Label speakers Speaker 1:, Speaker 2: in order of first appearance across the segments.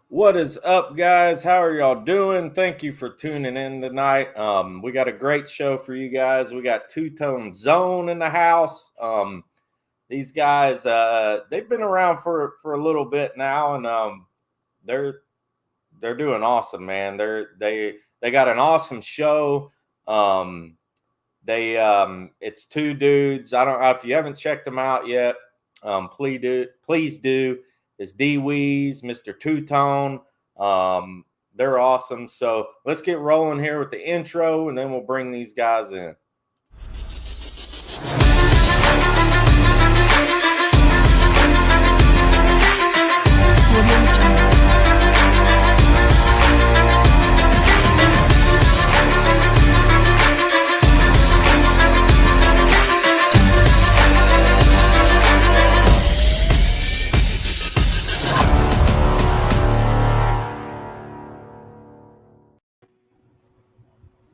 Speaker 1: What is up, guys? How are y'all doing? Thank you for tuning in tonight. We got a great show for you guys. We got Two-Tone Zone in the house. These guys, they've been around for a little bit now, and they're doing awesome, man. They got an awesome show. It's two dudes. I don't know if you haven't checked them out yet. Please do. It's D Weez, Mr. Two-Tone. They're awesome. So let's get rolling here with the intro, and then we'll bring these guys in.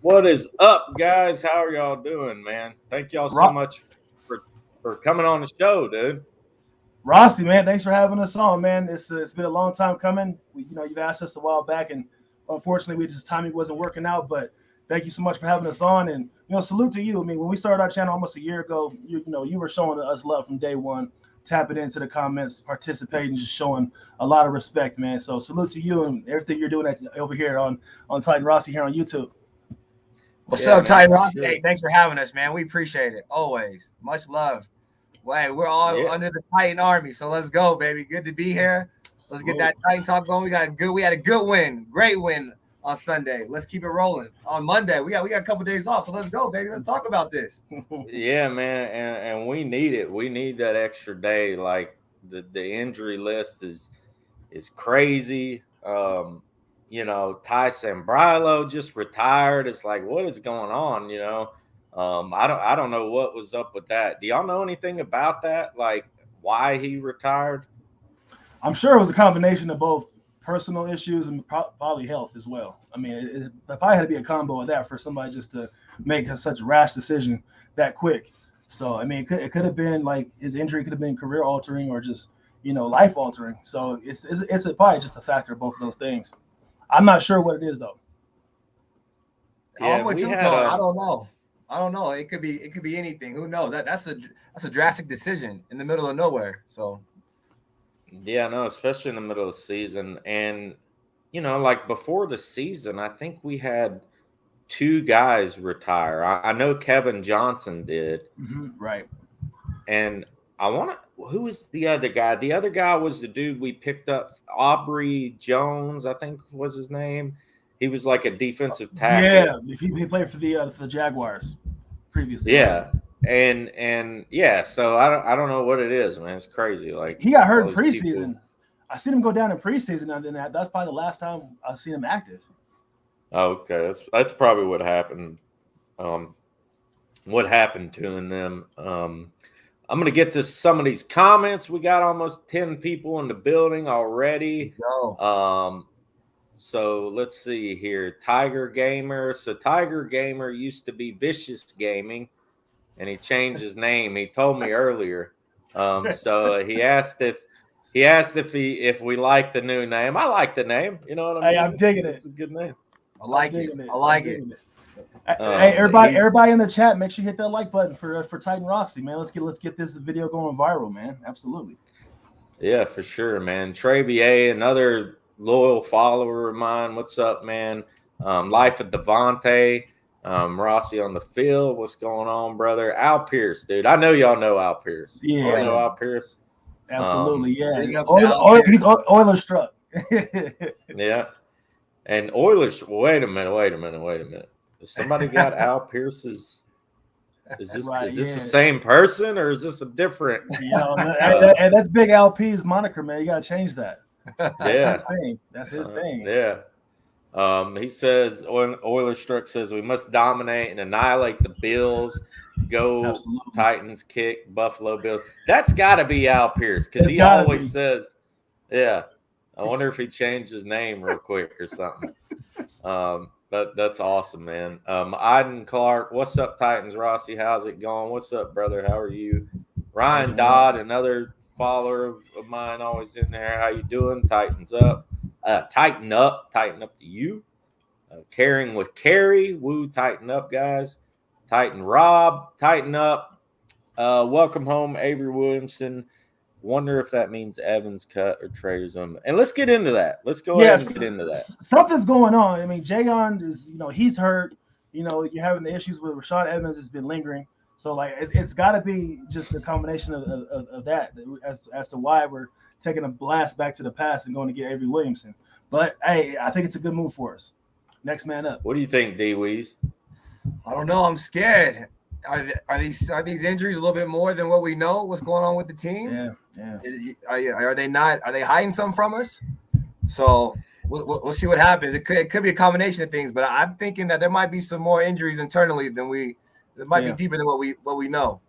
Speaker 1: What is up, guys? How are y'all doing, man? Thank y'all so much for coming on the show, dude.
Speaker 2: Rossi, man, thanks for having us on, man. It's been a long time coming. You've asked us a while back, and unfortunately, timing wasn't working out. But thank you so much for having us on, and salute to you. I mean, when we started our channel almost a year ago, you were showing us love from day one, tapping into the comments, participating, just showing a lot of respect, man. So salute to you and everything you're doing over here on Titan Rossi here on YouTube.
Speaker 3: What's up, Titan Rossi? Hey, thanks for having us, man. We appreciate it. Always. Much love. Well, we're all under the Titan Army, so let's go, baby. Good to be here. Let's get that Titan talk going. We had a good win, great win on Sunday. Let's keep it rolling. On Monday, we got a couple of days off, so let's go, baby. Let's talk about this.
Speaker 1: Yeah, man, and we need it. We need that extra day. Like the injury list is crazy. Tyson Brilo just retired. It's like, what is going on? I don't know what was up with that. Do y'all know anything about that? Like why he retired?
Speaker 2: I'm sure it was a combination of both personal issues and probably health as well. I mean, it probably had to be a combo of that for somebody just to make such a rash decision that quick. So, I mean, it could have been like his injury could have been career altering or just, life altering. So it's probably just a factor of both of those things. I'm not sure what it is though.
Speaker 3: Yeah, I don't know. It could be anything. Who knows? That's a drastic decision in the middle of nowhere. So
Speaker 1: yeah, no, especially in the middle of the season. And like before the season, I think we had two guys retire. I know Kevin Johnson did.
Speaker 2: Right.
Speaker 1: And who was the other guy? The other guy was the dude we picked up, Aubrey Jones, I think was his name. He was like a defensive tackle.
Speaker 2: Yeah, he played for the Jaguars previously.
Speaker 1: Yeah, and yeah. So I don't know what it is, man. It's crazy. Like
Speaker 2: he got hurt in preseason. I seen him go down in preseason, and then that's probably the last time I've seen him active.
Speaker 1: Okay, that's probably what happened. What happened to them? I'm going to get to some of these comments. We got almost 10 people in the building already. So let's see here. Tiger Gamer. So Tiger Gamer used to be Vicious Gaming, and he changed his name. He told me earlier. So he asked if we like the new name. I like the name. You know what I mean?
Speaker 2: Hey, I'm digging it.
Speaker 1: It's a good name.
Speaker 3: I like it. I like it.
Speaker 2: Hey, everybody in the chat, make sure you hit that like button for Titan Rossi, man. Let's get this video going viral, man. Absolutely.
Speaker 1: Yeah, for sure, man. Trey BA, another loyal follower of mine. What's up, man? Life of Devontae, Rossi on the field. What's going on, brother? Al Pierce, dude. I know y'all know Al Pierce.
Speaker 2: Yeah,
Speaker 1: y'all know Al Pierce.
Speaker 2: Absolutely, yeah. He's Oilers struck.
Speaker 1: Yeah, and Oilers. Wait a minute. Somebody got Al Pierce's. Is this the same person or is this a different?
Speaker 2: And that's Big LP's moniker, man. You gotta change that. That's his thing.
Speaker 1: Yeah. He says Oilers Struck says we must dominate and annihilate the Bills. Go Absolutely. Titans kick Buffalo Bills. That's got to be Al Pierce because he always says, "Yeah." I wonder if he changed his name real quick or something. That's awesome, man. Iden Clark, what's up, Titans? Rossi, how's it going? What's up, brother? How are you? Ryan Dodd, another follower of mine, always in there. How you doing? Titans up. Tighten up to you. Caring with Carrie, woo, tighten up, guys. Tighten Rob, tighten up. Welcome home, Avery Williamson. Wonder if that means Evans cut or trades him. And let's get into that. Let's go ahead and get into that.
Speaker 2: Something's going on. I mean, Jayon is, he's hurt. You're having the issues with Rashaan Evans has been lingering. So, like, it's got to be just a combination of that as to why we're taking a blast back to the past and going to get Avery Williamson. But, hey, I think it's a good move for us. Next man up.
Speaker 1: What do you think, D-Weeze?
Speaker 3: I don't know. I'm scared. Are these injuries a little bit more than what we know? What's going on with the team?
Speaker 2: Yeah.
Speaker 3: Are they not? Are they hiding something from us? So we'll see what happens. It could be a combination of things, but I'm thinking that there might be some more injuries internally than it might be deeper than what we know.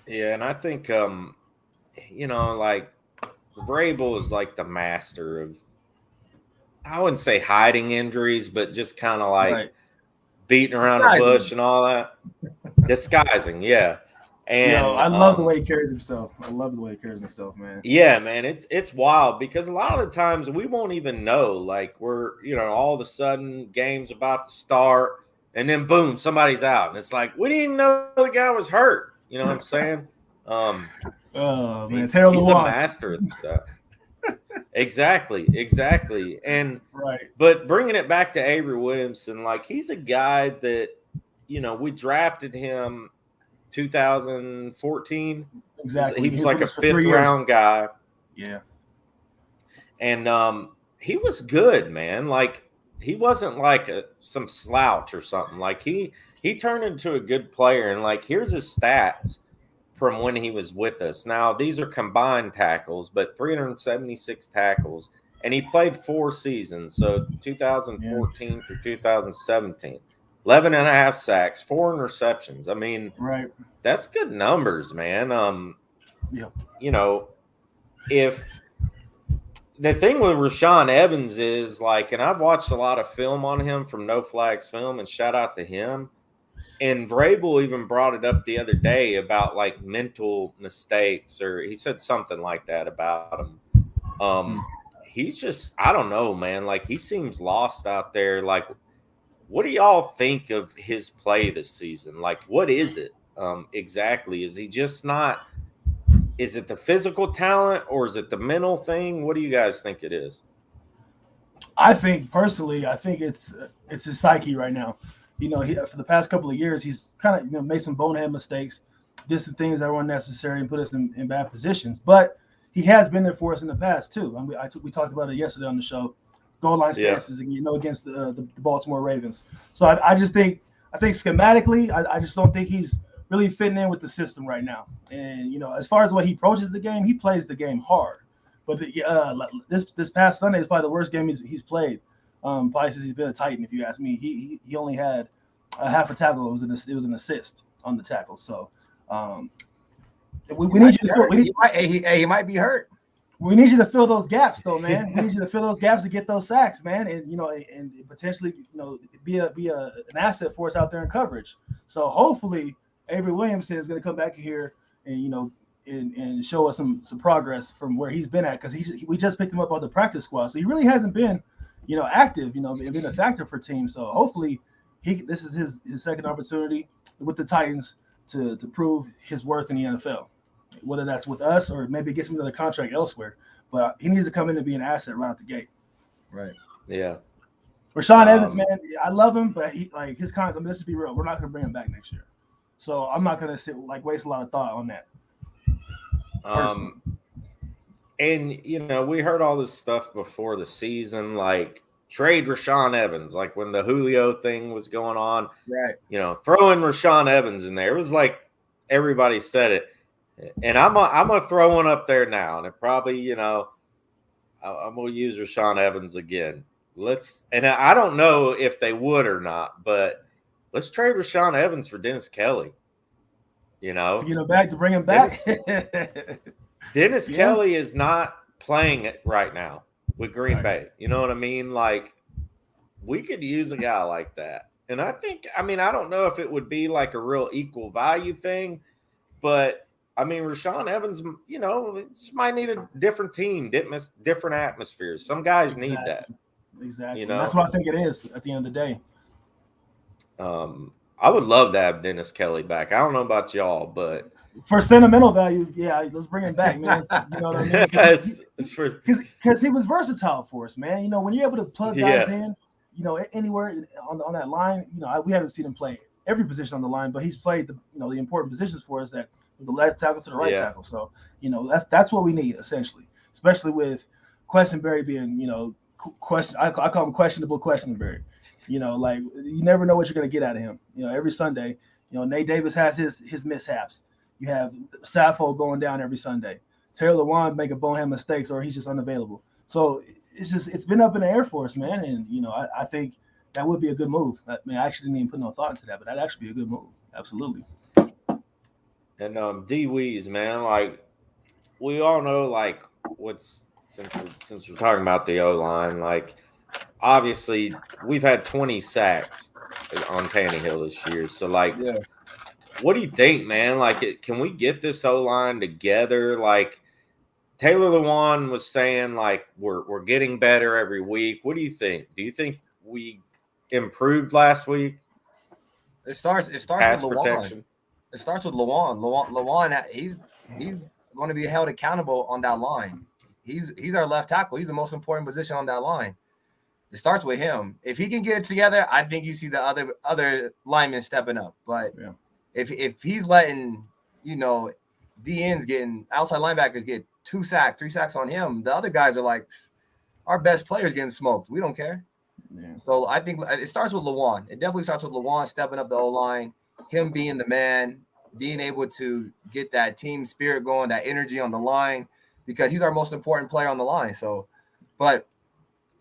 Speaker 1: Yeah, and I think like Vrabel is like the master of, I wouldn't say hiding injuries, but just kind of like beating around the bush and all that. Disguising, yeah. And
Speaker 2: I love the way he carries himself. Man.
Speaker 1: Yeah, man, it's wild because a lot of the times we won't even know. Like we're, all of a sudden game's about to start, and then boom, somebody's out, and it's like we didn't even know the guy was hurt. You know what I'm saying?
Speaker 2: Oh man,
Speaker 1: he's a master at that. Exactly. And but bringing it back to Avery Williamson, like he's a guy that, we drafted him 2014.
Speaker 2: Exactly.
Speaker 1: He was like a 5th round guy.
Speaker 2: Yeah.
Speaker 1: And he was good, man. Like he wasn't like some slouch or something. Like he turned into a good player. And like here's his stats from when he was with us. Now, these are combined tackles, but 376 tackles. And he played 4 seasons, so 2014 through 2017. 11 and a half sacks, 4 interceptions. I mean, that's good numbers, man. If the thing with Rashaan Evans is like, and I've watched a lot of film on him from No Flags Film, and shout out to him. And Vrabel even brought it up the other day about like mental mistakes, or he said something like that about him. He's just, I don't know, man. Like he seems lost out there. Like, what do y'all think of his play this season? Like, what is it exactly? Is he just not? Is it the physical talent or is it the mental thing? What do you guys think it is?
Speaker 2: I think it's his psyche right now. For the past couple of years, he's kind of made some bonehead mistakes, did some things that were unnecessary and put us in bad positions. But he has been there for us in the past too. I mean, we talked about it yesterday on the show. Goal line stances, against the Baltimore Ravens. So I think schematically, I just don't think he's really fitting in with the system right now. And as far as what he approaches the game, he plays the game hard. But this past Sunday is probably the worst game he's played. Probably since he's been a Titan, if you ask me. He only had a half a tackle. It was an assist on the tackle. So we need you to
Speaker 3: he might be hurt.
Speaker 2: We need you to fill those gaps, though, man. We need you to fill those gaps to get those sacks, man, and potentially be an asset for us out there in coverage. So hopefully Avery Williamson is going to come back here and show us some progress from where he's been at, because we just picked him up on the practice squad, so he really hasn't been active, been a factor for teams. So hopefully this is his second opportunity with the Titans to prove his worth in the NFL, whether that's with us or maybe get him another contract elsewhere. But he needs to come in and be an asset right out the gate.
Speaker 3: Right.
Speaker 1: Yeah.
Speaker 2: Rashaan Evans, man, I love him, but his contract. Let's be real, we're not going to bring him back next year. So I'm not going to waste a lot of thought on that.
Speaker 1: And we heard all this stuff before the season, like trade Rashaan Evans, like when the Julio thing was going on,
Speaker 3: right?
Speaker 1: Throwing Rashaan Evans in there, it was like everybody said it, and I'm gonna throw one up there now, and it probably I'm gonna use Rashaan Evans again. And I don't know if they would or not, but let's trade Rashaan Evans for Dennis Kelly. To
Speaker 2: get him back, to bring him back.
Speaker 1: Dennis Kelly is not playing it right now with Green Bay. You know what I mean? Like, we could use a guy like that. And I don't know if it would be like a real equal value thing, but I mean, Rashaan Evans, just might need a different team, different atmospheres. Some guys need that.
Speaker 2: Exactly. And that's what I think it is at the end of the day.
Speaker 1: I would love to have Dennis Kelly back. I don't know about y'all, but
Speaker 2: for sentimental value, yeah, let's bring him back, man. You know what I mean? Because he was versatile for us, man. When you're able to plug guys in, anywhere on that line, we haven't seen him play every position on the line, but he's played the important positions for us, that the left tackle to the right tackle. So that's what we need essentially, especially with Questenberry being question. I call him questionable Questenberry. Like you never know what you're gonna get out of him. Every Sunday, Nate Davis has his mishaps. You have Saffold going down every Sunday. Taylor Lewan making bonehead mistakes, or he's just unavailable. So it's been up in the air for us, man. And I think that would be a good move. I actually didn't even put no thought into that, but that'd actually be a good move. Absolutely.
Speaker 1: And D Wees, man, like we all know, like since we're talking about the O-line, like obviously we've had 20 sacks on Tannehill this year. So like, what do you think, man? Like, can we get this O-line together? Like Taylor Lewan was saying, like we're getting better every week. What do you think? Do you think we improved last week?
Speaker 3: It starts with Lewan. It starts with Lewan. Lewan, he's going to be held accountable on that line. He's our left tackle. He's the most important position on that line. It starts with him. If he can get it together, I think you see the other linemen stepping up. But if he's letting DNs getting outside linebackers get 2 sacks, 3 sacks on him, the other guys are like, our best players getting smoked. We don't care. Yeah. So I think it starts with Lewan. It definitely starts with Lewan stepping up the O-line, him being the man, being able to get that team spirit going, that energy on the line, because he's our most important player on the line. So, but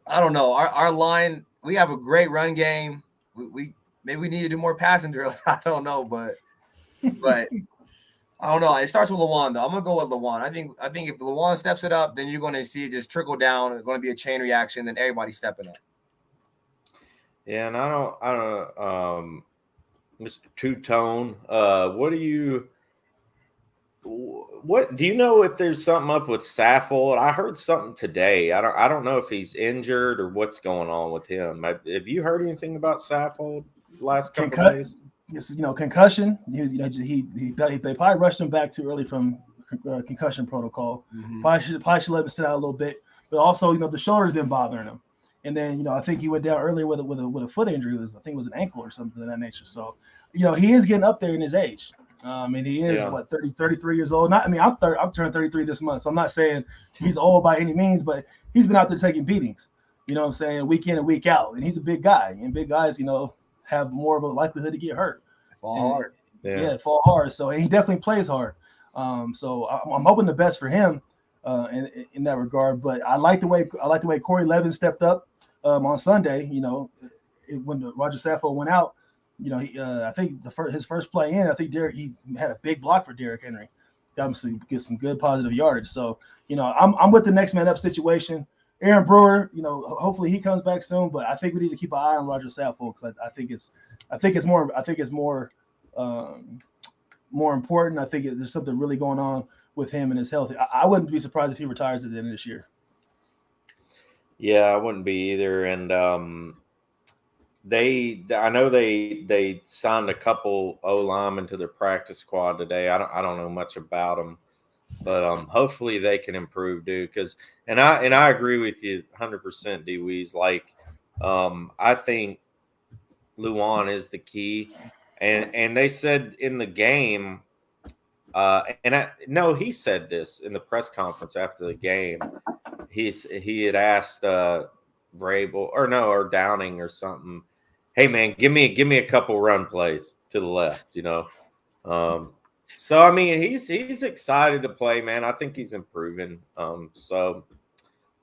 Speaker 3: I don't know. Our line, we have a great run game. We maybe we need to do more passing drills. I don't know, but I don't know. It starts with Lewan, though. I'm gonna go with Lewan. I think if Lewan steps it up, then you're gonna see it just trickle down. It's gonna be a chain reaction, then everybody stepping up.
Speaker 1: Yeah, and I don't Mr. Two-Tone, what do you know if there's something up with Saffold? I heard something today. I don't know if he's injured or what's going on with him. Have you heard anything about Saffold last couple of days?
Speaker 2: Yes, concussion. They probably rushed him back too early from concussion protocol. Mm-hmm. Probably should let him sit out a little bit. But also, the shoulder's been bothering him. And then, I think he went down earlier with a foot injury. I think it was an ankle or something of that nature. So, he is getting up there in his age. And he is 33 years old. I'm turning 33 this month. So I'm not saying he's old by any means, but he's been out there taking beatings, week in and week out. And he's a big guy. And big guys, have more of a likelihood to get hurt.
Speaker 3: Fall hard.
Speaker 2: Yeah, fall hard. So, and he definitely plays hard. So I'm hoping the best for him in that regard. But I like the way Corey Levin stepped up on Sunday. When Roger Saffold went out, I think his first play in, I think he had a big block for Derrick Henry. Got him get some good positive yardage. So I'm with the next man up situation. Aaron Brewer, hopefully he comes back soon, but I think we need to keep an eye on Roger Saffold because I think it's more important. I think there's something really going on with him and his health. I wouldn't be surprised if he retires at the end of this year.
Speaker 1: Yeah, I wouldn't be either. And I know they signed a couple O linemen to their practice squad today. I don't know much about them, but hopefully they can improve, dude. And I agree with you 100%, D Wees. Like, I think Lewan is the key, and they said in the game, he said this in the press conference after the game. He had asked Vrabel or Downing or something, hey man, give me a couple run plays to the left, So I mean, he's excited to play, man. I think he's improving. So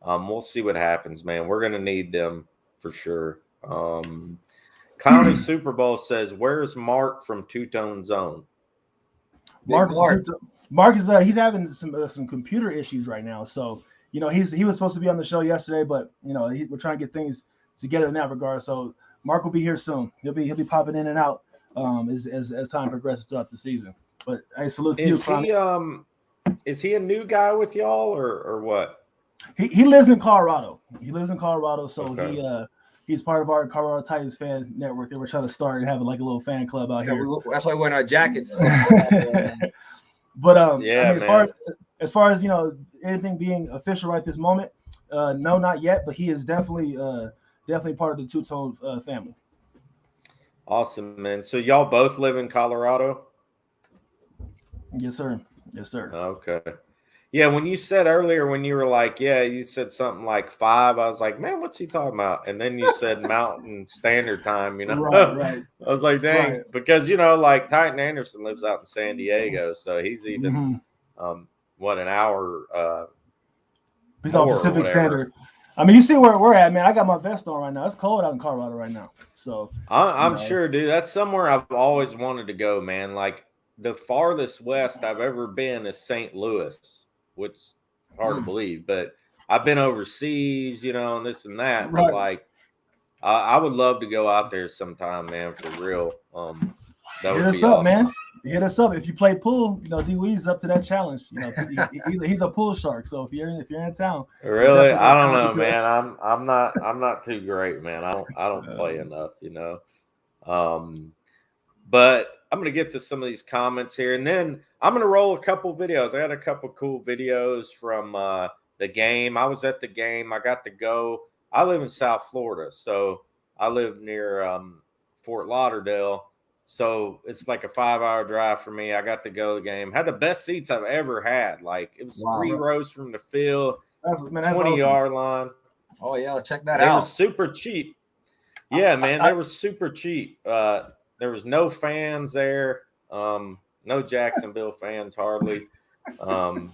Speaker 1: we'll see what happens, man. We're gonna need them for sure. County Super Bowl says, "Where's Mark from 2-Tone Zone?"
Speaker 2: Mark is he's having some computer issues right now, so. He was supposed to be on the show yesterday, but we're trying to get things together in that regard. So Mark will be here soon. He'll be popping in and out as time progresses throughout the season. But hey, salute to you, Chronic.
Speaker 1: Is he a new guy with y'all or what?
Speaker 2: He lives in Colorado. So
Speaker 1: Okay.
Speaker 2: he's part of our Colorado Titans fan network that we're trying to start and have like a little fan club out here.
Speaker 3: That's why we wear our jackets.
Speaker 2: But I
Speaker 1: yeah,
Speaker 2: mean, as far as anything being official right this moment, no, not yet. But he is definitely part of the Two-Tone family.
Speaker 1: Awesome, man. So y'all both live in Colorado?
Speaker 2: Yes, sir. Yes, sir.
Speaker 1: Okay. Yeah, when you said earlier, when you were like, yeah, you said something like 5, I was like, man, what's he talking about? And then you said Mountain Standard Time,
Speaker 2: Right.
Speaker 1: I was like, dang,
Speaker 2: right.
Speaker 1: Because, like Titan Anderson lives out in San Diego, so he's even, an hour
Speaker 2: he's on Pacific Standard. I mean, you see where we're at, man. I got my vest on right now. It's cold out in Colorado right now. So
Speaker 1: I'm sure, dude. That's somewhere I've always wanted to go, man. Like the farthest west I've ever been is St. Louis, which is hard to believe, but I've been overseas, and this and that.
Speaker 2: Right.
Speaker 1: But like, I would love to go out there sometime, man, for real. That would be awesome.
Speaker 2: Man. Hit us up if you play pool. D-Wee's up to that challenge. He's a pool shark. So if you're in town,
Speaker 1: really, I don't know, man. I'm not too great, man. I don't play enough, But I'm gonna get to some of these comments here, and then I'm gonna roll a couple videos. I had a couple cool videos from the game. I was at the game. I got to go. I live in South Florida, so I live near Fort Lauderdale. So it's like a 5-hour drive for me. I got to go to the game. Had the best seats I've ever had. Like it was 3 rows from the field, 20-yard line.
Speaker 3: Oh yeah, let's check that out.
Speaker 1: They were super cheap. Yeah, man, they were super cheap. There was no fans there. No Jacksonville fans hardly. But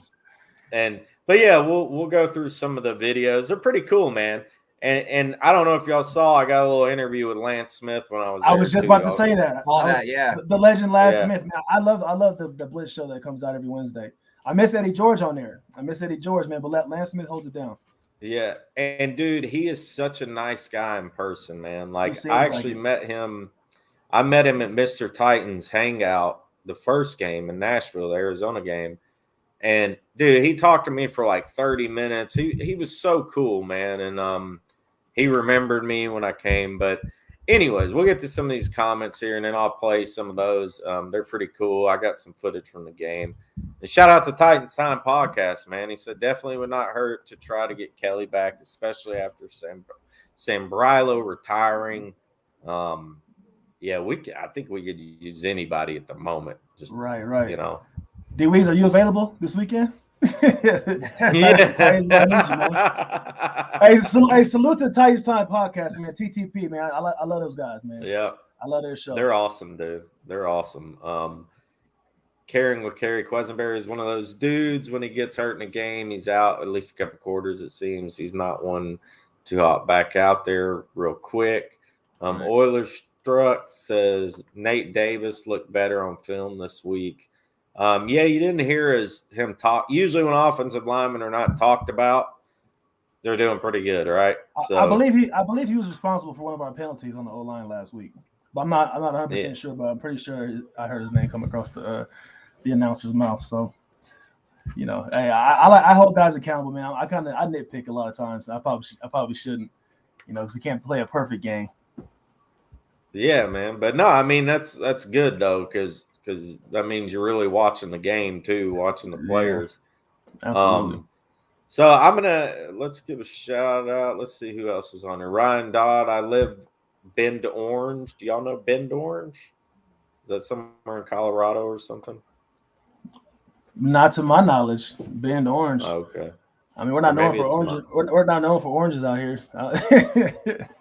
Speaker 1: yeah, we'll go through some of the videos. They're pretty cool, man. And I don't know if y'all saw, I got a little interview with Lance Smith when I was there.
Speaker 2: I was just about to say that.
Speaker 3: Yeah.
Speaker 2: The legend Lance Smith. Man, I love the Blitz show that comes out every Wednesday. I miss Eddie George on there. Man, but Lance Smith holds it down.
Speaker 1: Yeah. And dude, he is such a nice guy in person, man. Like I actually met him. I met him at Mr. Titan's hangout the first game in Nashville, the Arizona game. And dude, he talked to me for like 30 minutes. He was so cool, man. And he remembered me when I came. But anyways, we'll get to some of these comments here, and then I'll play some of those. They're pretty cool. I got some footage from the game. And shout out to Titans Time Podcast, man. He said definitely would not hurt to try to get Kelly back, especially after Sambrailo retiring. Yeah, I think we could use anybody at the moment. Just
Speaker 2: right. D-Weez, are you available this weekend?
Speaker 1: Yeah.
Speaker 2: Hey, salute to the Titans Time Podcast, man. TTP, man. I love those guys, man.
Speaker 1: Yeah.
Speaker 2: I love their show.
Speaker 1: They're awesome, dude. They're awesome. Carrying with Kerry Quesenberry is one of those dudes. When he gets hurt in a game, he's out at least a couple quarters, it seems. He's not one to hop back out there real quick. Oilers Struck says Nate Davis looked better on film this week. Yeah, you didn't hear him talk. Usually when offensive linemen are not talked about, they're doing pretty good, right? So
Speaker 2: I believe he was responsible for one of our penalties on the O-line last week. But I'm not 100% sure, but I'm pretty sure I heard his name come across the announcer's mouth. So, hey, I hold guys accountable, man. I nitpick a lot of times. I probably shouldn't, because we can't play a perfect game.
Speaker 1: Yeah, man. But no, I mean that's good though, because that means you're really watching the game too, watching the players.
Speaker 2: Yeah, absolutely.
Speaker 1: So let's give a shout out. Let's see who else is on there. Ryan Dodd. I live Bend, Orange. Do y'all know Bend, Orange? Is that somewhere in Colorado or something?
Speaker 2: Not to my knowledge. Bend, Orange.
Speaker 1: Okay.
Speaker 2: I mean, we're not known for oranges. We're not known for oranges out here.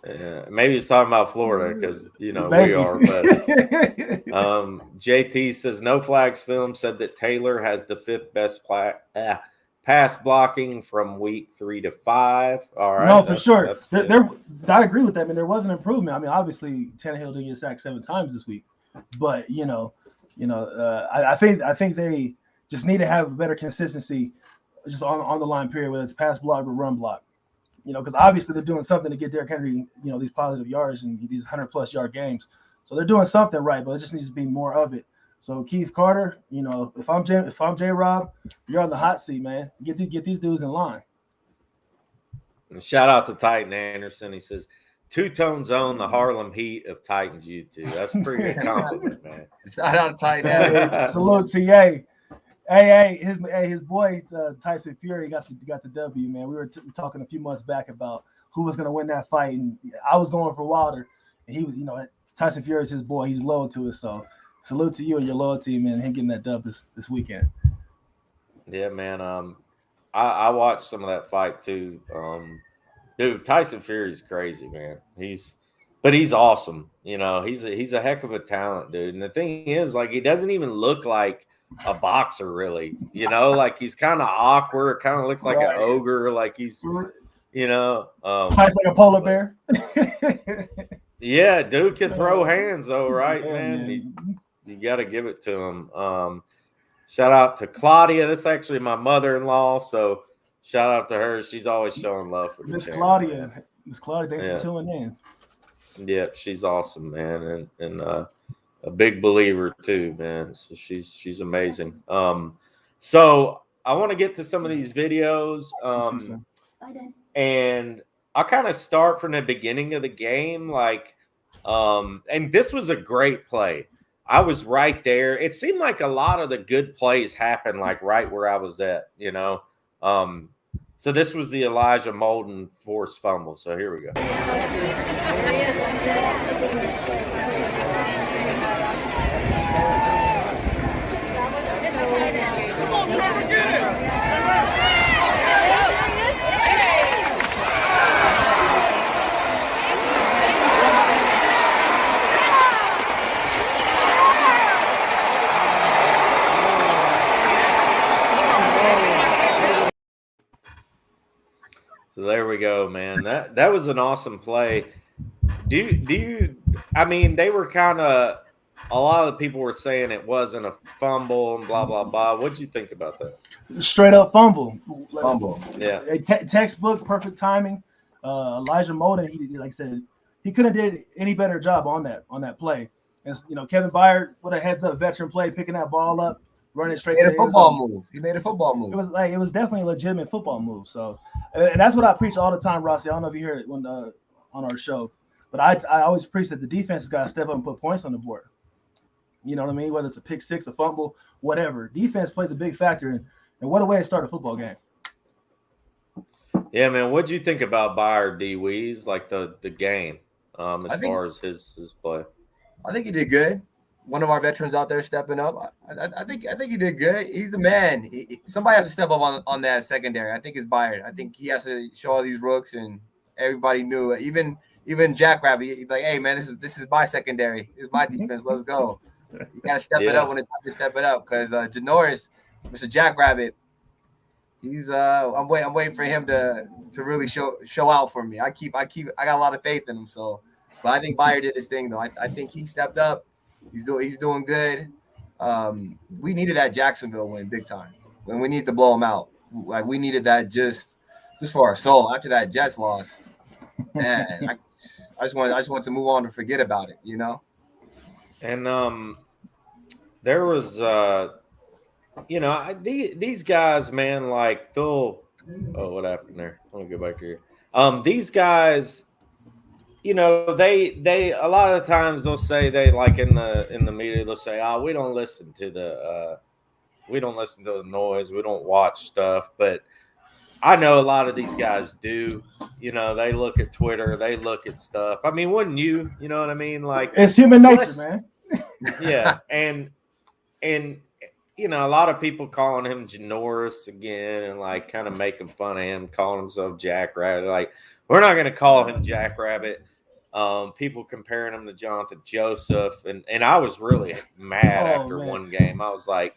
Speaker 1: Yeah, maybe it's talking about Florida because we are. But JT says no flags film said that Taylor has the 5th best pass blocking from week 3 to 5. All right,
Speaker 2: no, for sure. I agree with that. I mean, there was an improvement. I mean, obviously Tannehill didn't get sacked 7 times this week, but I think they just need to have better consistency. Just on the line period, whether it's pass block or run block, because obviously they're doing something to get Derrick Henry, these positive yards and these 100+ yard games. So they're doing something right, but it just needs to be more of it. So Keith Carter, you know, if I'm J Rob, you're on the hot seat, man. Get these dudes in line.
Speaker 1: And shout out to Titan Anderson. He says, "2TONEZONE, the Harlem Heat of Titans YouTube." That's a pretty good compliment, man.
Speaker 3: Shout out to Titan Anderson.
Speaker 2: Salute to Ye. Hey, his boy Tyson Fury got the W, man. We were talking a few months back about who was going to win that fight, and I was going for Wilder, and he was, you know, Tyson Fury is his boy. He's loyal to it, so salute to you and your loyalty, man. And him getting that dub this weekend.
Speaker 1: Yeah, man. I watched some of that fight too. Dude, Tyson Fury's crazy, man. He's awesome. You know, he's a heck of a talent, dude. And the thing is, like, he doesn't even look like a boxer, really. You know, like he's kind of awkward. Kind of looks like an ogre. Like he's, you know,
Speaker 2: fights like a polar bear.
Speaker 1: Yeah, dude can throw hands, though, right, man? You got to give it to him. Shout out to Claudia. This is actually my mother-in-law, so shout out to her. She's always showing love for
Speaker 2: Miss Claudia. Miss Claudia, thanks for tuning
Speaker 1: in. Yeah, she's awesome, man, and a big believer too, man. So she's amazing. So I want to get to some of these videos, and I'll kind of start from the beginning of the game, like, and this was a great play. I was right there. It seemed like a lot of the good plays happened like right where I was at, you know. So this was the Elijah Molden forced fumble. So here we go. So there we go, man. That was an awesome play. Do you I mean, they were kind of, a lot of the people were saying it wasn't a fumble and blah blah blah. What'd you think about that?
Speaker 2: Straight up fumble.
Speaker 1: Yeah.
Speaker 2: Textbook, perfect timing. Elijah Molden, he like I said, he couldn't have did any better job on that play. And you know, Kevin Byard with a heads up veteran play, picking that ball up, running straight.
Speaker 3: He made a football move. He made a football move.
Speaker 2: It was definitely a legitimate football move. So, and that's what I preach all the time, Rossi. I don't know if you hear it when on our show, but I always preach that the defense has got to step up and put points on the board. You know what I mean? Whether it's a pick six, a fumble, whatever. Defense plays a big factor, and what a way to start a football game.
Speaker 1: Yeah, man. What'd you think about Byard, D. Weeze, like the game, as far as his play?
Speaker 3: I think he did good. One of our veterans out there stepping up. I think he did good. He's the man. Somebody has to step up on that secondary. I think it's Byard. I think he has to show all these rooks, and everybody knew. Even Jackrabbit, he's like, "Hey, man, this is my secondary. This is my defense. Let's go." You gotta step it up when it's time to step it up, because Janoris, Mr. Jackrabbit, he's I'm waiting for him to really show out for me. I got a lot of faith in him. So, but I think Byard did his thing though. I think he stepped up. He's doing good. We needed that Jacksonville win big time. When we need to blow them out, like we needed that just for our soul. After that Jets loss, man, I just want to move on to forget about it, you know.
Speaker 1: And there was, you know, these guys, man, like they'll. Oh, what happened there? Let me go back here. These guys, you know, they a lot of the times they'll say, they like in the media, they'll say, "Oh, we don't listen to the noise, we don't watch stuff." But I know a lot of these guys do. You know, they look at Twitter, they look at stuff. I mean, wouldn't you? You know what I mean? Like,
Speaker 2: it's human nature, man.
Speaker 1: Yeah, and you know, a lot of people calling him Janoris again, and like kind of making fun of him, calling himself Jackrabbit. Like, we're not going to call him Jackrabbit. People comparing him to Jonathan Joseph, and I was really mad after one game. I was like,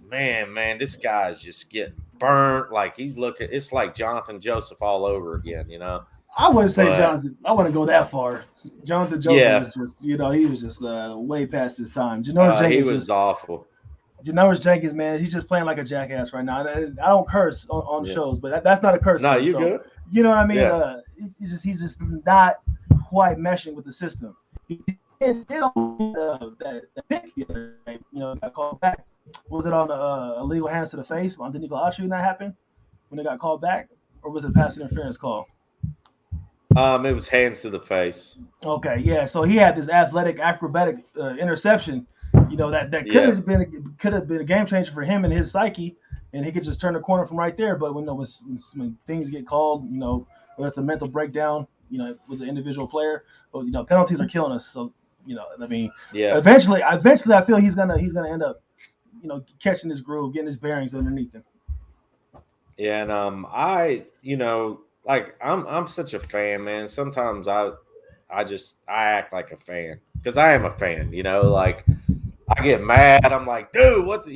Speaker 1: man, this guy's just getting burnt. Like it's like Jonathan Joseph all over again, you know.
Speaker 2: I wouldn't say Jonathan. I wouldn't go that far. Jonathan Joseph was just, you know, he was just way past his time. Janoris Jenkins,
Speaker 1: he was awful.
Speaker 2: Janoris Jenkins, man, he's just playing like a jackass right now. I don't curse on shows, but that's not a curse.
Speaker 1: No, you good.
Speaker 2: You know what I mean? Yeah. He's just not quite meshing with the system. And that pick the other day, got called back. Was it on illegal hands to the face on Danico Autry when that happened? When they got called back? Or was it a pass interference call?
Speaker 1: It was hands to the face.
Speaker 2: Okay, yeah. So he had this athletic, acrobatic interception. That could have been a game changer for him and his psyche, and he could just turn the corner from right there. But when things get called, whether it's a mental breakdown, with the individual player, but penalties are killing us. So eventually, I feel he's gonna end up, catching his groove, getting his bearings underneath him.
Speaker 1: Yeah, and I'm such a fan, man. Sometimes I act like a fan because I am a fan. Like I get mad. I'm like, dude, what?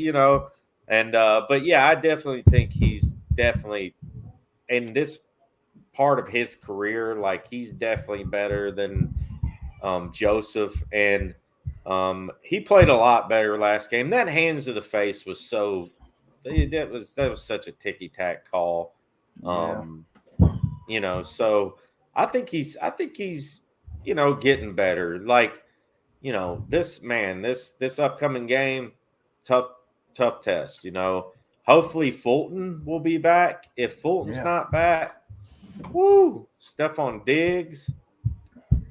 Speaker 1: And but yeah, I definitely think he's definitely in this part of his career. Like he's definitely better than Joseph, and he played a lot better last game. That hands to the face was so. That was such a ticky tack call. So I think he's getting better. Like, this upcoming game, tough test. Hopefully Fulton will be back. If Fulton's not back, Stephon Diggs,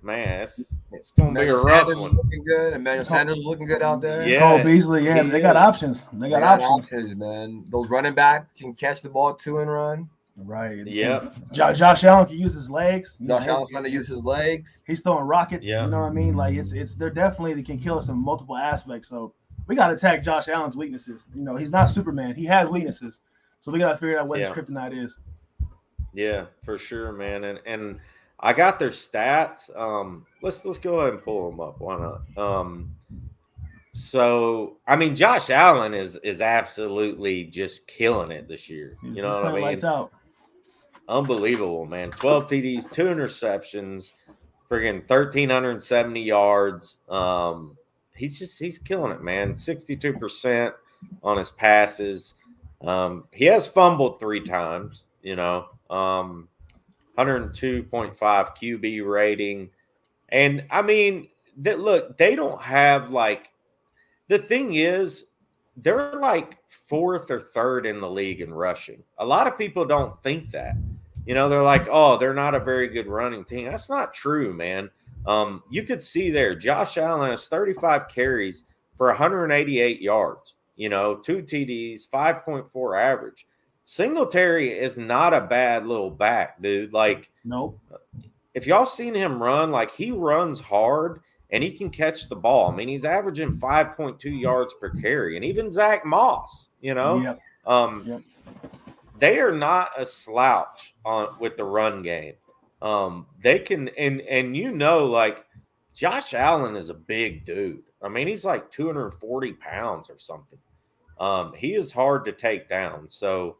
Speaker 1: man, it's gonna be a rough one.
Speaker 3: Looking good. Emmanuel Sanders looking good out there.
Speaker 2: Yeah, Cole Beasley. Yeah, they got options. They got options,
Speaker 3: man. Those running backs can catch the ball too and run.
Speaker 2: Right.
Speaker 1: Yeah.
Speaker 2: Josh Allen can use his legs.
Speaker 3: Josh Allen's going to use his legs.
Speaker 2: He's throwing rockets. Yeah. You know what I mean? Like they're definitely they can kill us in multiple aspects. So we got to attack Josh Allen's weaknesses. He's not Superman. He has weaknesses. So we got to figure out what his kryptonite is.
Speaker 1: Yeah, for sure, man. And I got their stats. Let's go ahead and pull them up. Why not? So I mean, Josh Allen is absolutely just killing it this year. You know what I mean?
Speaker 2: Lights out.
Speaker 1: Unbelievable, man. 12 TDs, 2 interceptions, friggin' 1,370 yards. He's killing it, man. 62% on his passes. He has fumbled 3 times, 102.5 QB rating. And I mean, they don't have the thing is, they're like 4th or 3rd in the league in rushing. A lot of people don't think that. They're like, oh, they're not a very good running team. That's not true, man. You could see there, Josh Allen has 35 carries for 188 yards, 2 TDs, 5.4 average. Singletary is not a bad little back, dude. Like,
Speaker 2: nope.
Speaker 1: If y'all seen him run, he runs hard and he can catch the ball. I mean, he's averaging 5.2 yards per carry. And even Zach Moss,
Speaker 2: Yep.
Speaker 1: They are not a slouch with the run game. They can, and Josh Allen is a big dude. I mean, he's like 240 pounds or something. He is hard to take down. So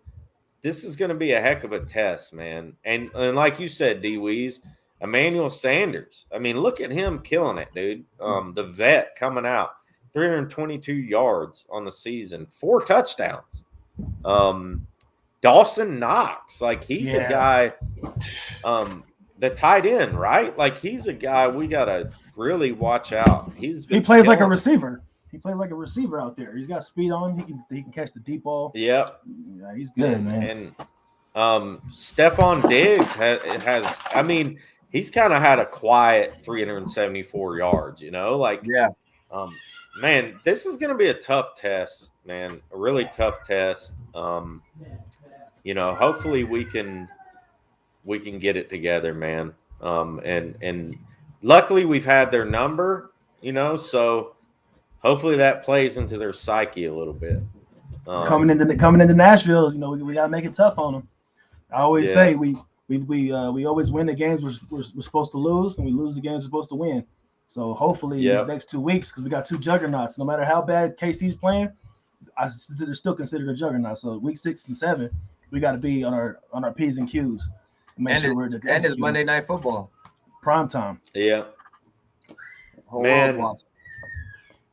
Speaker 1: this is going to be a heck of a test, man. And like you said, D-Weeze, Emmanuel Sanders. I mean, look at him killing it, dude. The vet coming out, 322 yards on the season, 4 touchdowns. Dawson Knox, he's a guy, the tight end, right? He's a guy we gotta really watch out. He
Speaker 2: plays like a receiver. He plays like a receiver out there. He's got speed on him. He can catch the deep ball.
Speaker 1: Yep.
Speaker 2: Yeah, he's good, man.
Speaker 1: And Stephon Diggs has I mean, he's kind of had a quiet 374 yards, man, this is going to be a tough test, man, a really tough test. Hopefully we can get it together, man. And luckily we've had their number, so hopefully that plays into their psyche a little bit.
Speaker 2: Coming into Nashville, we got to make it tough on them. I always say we always win the games we're supposed to lose, and we lose the games we're supposed to win. So hopefully these next 2 weeks, because we got 2 juggernauts. No matter how bad KC's playing, they're still considered a juggernaut. So week 6 and 7, we got to be on our P's and Q's.
Speaker 3: And it's Monday Night Football,
Speaker 2: prime time.
Speaker 1: Yeah, man.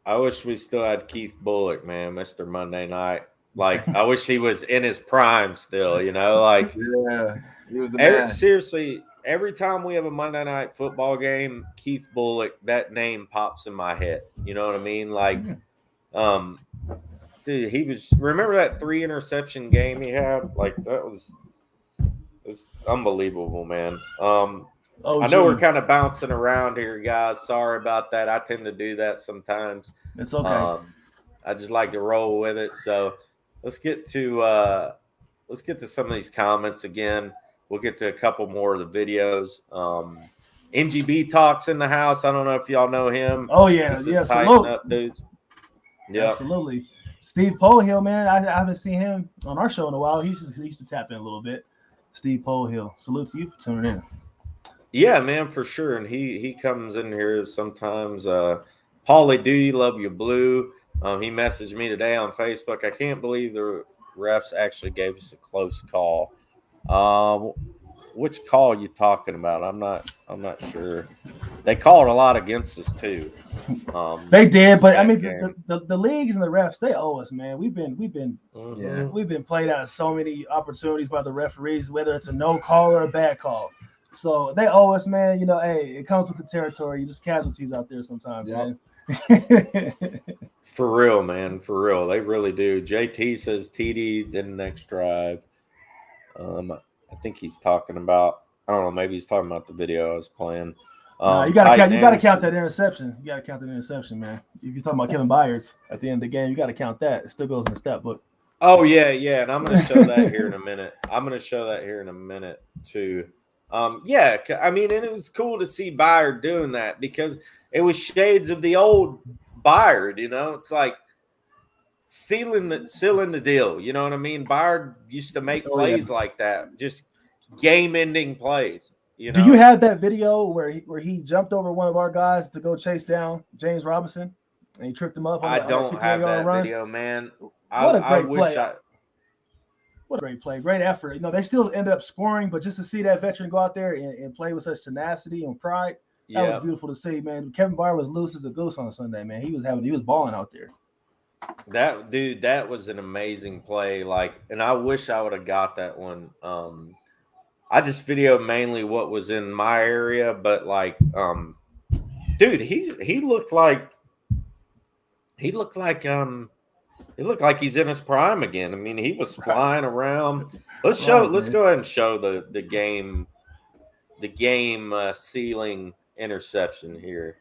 Speaker 1: I wish we still had Keith Bullock, man, Mr. Monday Night. I wish he was in his prime still,
Speaker 3: Yeah, he was the man.
Speaker 1: Seriously, every time we have a Monday Night Football game, Keith Bulluck, that name pops in my head. You know what I mean? Like, dude, remember that 3 interception game he had? Like, it was unbelievable, man. I know we're kind of bouncing around here, guys. Sorry about that. I tend to do that sometimes.
Speaker 2: It's okay.
Speaker 1: I just like to roll with it. So let's get to some of these comments again. We'll get to a couple more of the videos. NGB Talks in the house. I don't know if y'all know him.
Speaker 2: Oh yeah,
Speaker 1: Tighten up, dudes.
Speaker 2: Yeah, absolutely. Steve Polehill, man. I haven't seen him on our show in a while. He used to tap in a little bit. Steve Polehill. Salute to you for tuning in.
Speaker 1: Yeah, man, for sure. And he comes in here sometimes. Paulie D, love you blue. He messaged me today on Facebook. I can't believe the refs actually gave us a close call. Which call are you talking about? I'm not sure. They called a lot against us too.
Speaker 2: They did, but I mean the leagues and the refs, they owe us, man. We've been played out of so many opportunities by the referees, whether it's a no call or a bad call. So they owe us, man. You know, hey, it comes with the territory. You just casualties out there sometimes, man.
Speaker 1: For real, man. For real. They really do. JT says TD, then next drive. I think he's talking about, I don't know, maybe he's talking about the video I was playing.
Speaker 2: You gotta count that interception. You gotta count that interception, man. If you're talking about Kevin Byers at the end of the game, you gotta count that. It still goes in the stat book.
Speaker 1: Oh, yeah, and I'm gonna show that here in a minute. Too. Yeah, I mean, and it was cool to see Byard doing that because it was shades of the old Byard, you know. It's like sealing the deal, you know what I mean? Byard used to make plays like that, just game-ending plays. You know?
Speaker 2: Do you have that video where he jumped over one of our guys to go chase down James Robinson and he tripped him up?
Speaker 1: I don't have that video, man.
Speaker 2: What a great play! What a great play, great effort. You know, they still ended up scoring, but just to see that veteran go out there and play with such tenacity and pride, that was beautiful to see, man. Kevin Byard was loose as a goose on a Sunday, man. He was balling out there.
Speaker 1: That was an amazing play. Like, and I wish I would have got that one. I just videoed mainly what was in my area, but like, dude, he looked like he's in his prime again. I mean, he was flying around. Let's go ahead and show the game sealing interception here.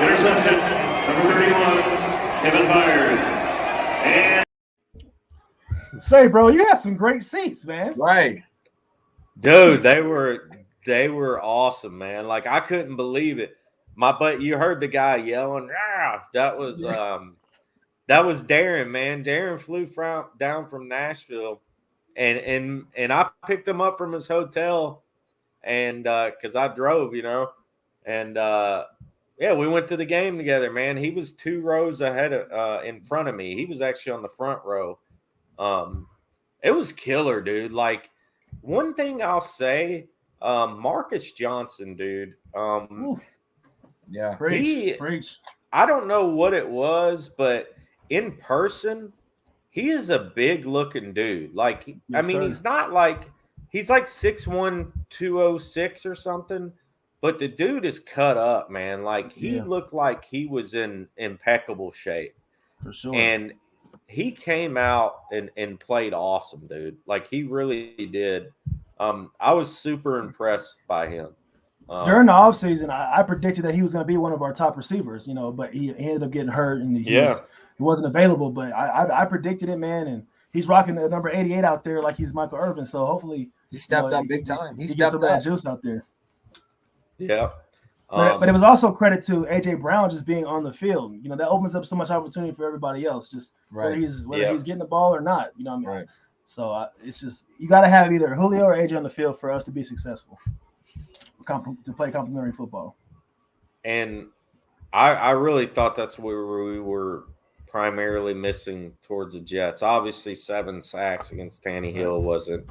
Speaker 4: Interception, number 31, Kevin Byard. And
Speaker 2: say, bro, you had some great seats, man.
Speaker 3: Right.
Speaker 1: Dude, they were awesome, man. Like, I couldn't believe it. You heard the guy yelling, "Ah!" That was Darren, man. Darren flew down from Nashville, and I picked him up from his hotel, and because I drove, you know, and yeah, we went to the game together, man. He was 2 rows ahead in front of me. He was actually on the front row. It was killer, dude. Like, one thing I'll say, Marcus Johnson, dude.
Speaker 3: Yeah,
Speaker 2: preach.
Speaker 1: I don't know what it was, but in person, he is a big looking dude. Like, yes, I mean, sir. he's like 6'1", 206 or something, but the dude is cut up, man. Like, he looked like he was in impeccable shape.
Speaker 2: For sure.
Speaker 1: And he came out and played awesome, dude. Like, he really did. I was super impressed by him.
Speaker 2: During the offseason, I predicted that he was going to be one of our top receivers, you know, but he ended up getting hurt and he wasn't available. But I predicted it, man, and he's rocking the number 88 out there like he's Michael Irvin. So hopefully
Speaker 3: he stepped up big time.
Speaker 2: He gets some of that juice out there.
Speaker 1: Yeah.
Speaker 2: But it was also credit to AJ Brown just being on the field. You know, that opens up so much opportunity for everybody else, just whether he's getting the ball or not. You know what I mean?
Speaker 3: Right.
Speaker 2: So it's just, you got to have either Julio or AJ on the field for us to be successful, to play complementary football.
Speaker 1: And I really thought that's where we were primarily missing towards the Jets. Obviously, 7 sacks against Tannehill wasn't,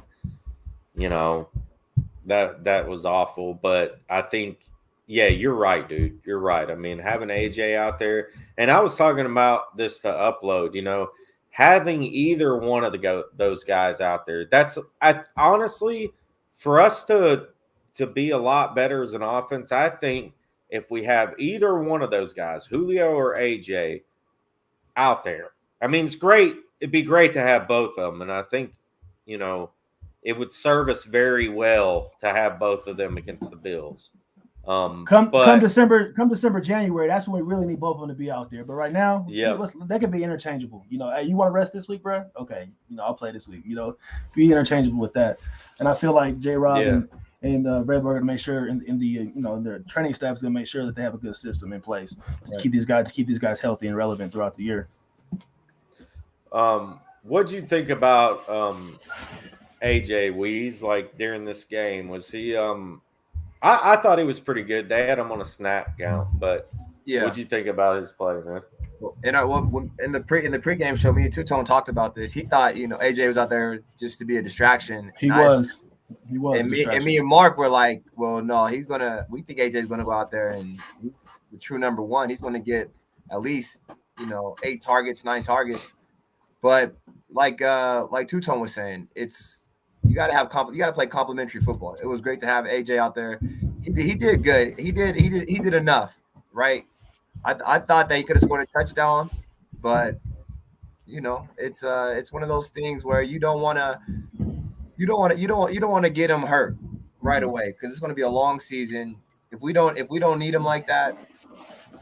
Speaker 1: you know, that was awful. But I think, Yeah, you're right, dude. You're right. I mean, having AJ out there, and I was talking about this to upload. Having either one of those guys out there. I honestly, for us to be a lot better as an offense, I think if we have either one of those guys, Julio or AJ, out there. I mean, it's great. It'd be great to have both of them, and I think it would serve us very well to have both of them against the Bills.
Speaker 2: Come December, January, that's when we really need both of them to be out there. But right now, they can be interchangeable. Hey, you want to rest this week, bro? Okay, I'll play this week. Be interchangeable with that. And I feel like J-Rob and Redberg going to make sure in their training staff is going to make sure that they have a good system in place to keep these guys healthy and relevant throughout the year.
Speaker 1: What'd you think about AJ Wees during this game? Was he I thought he was pretty good. They had him on a snap count, but what'd you think about his play, man?
Speaker 3: In the pregame show, me and Two-Tone talked about this. He thought AJ was out there just to be a distraction.
Speaker 2: He was.
Speaker 3: And me and Mark were like, well, no, we think AJ's gonna go out there and he's the true number one. He's gonna get at least 8 targets, 9 targets. But like Two-Tone was saying, you gotta play complementary football. It was great to have AJ out there. He did good. He did enough, right? I thought that he could have scored a touchdown, but it's one of those things where you don't want to get him hurt right away because it's going to be a long season. If we don't need him like that,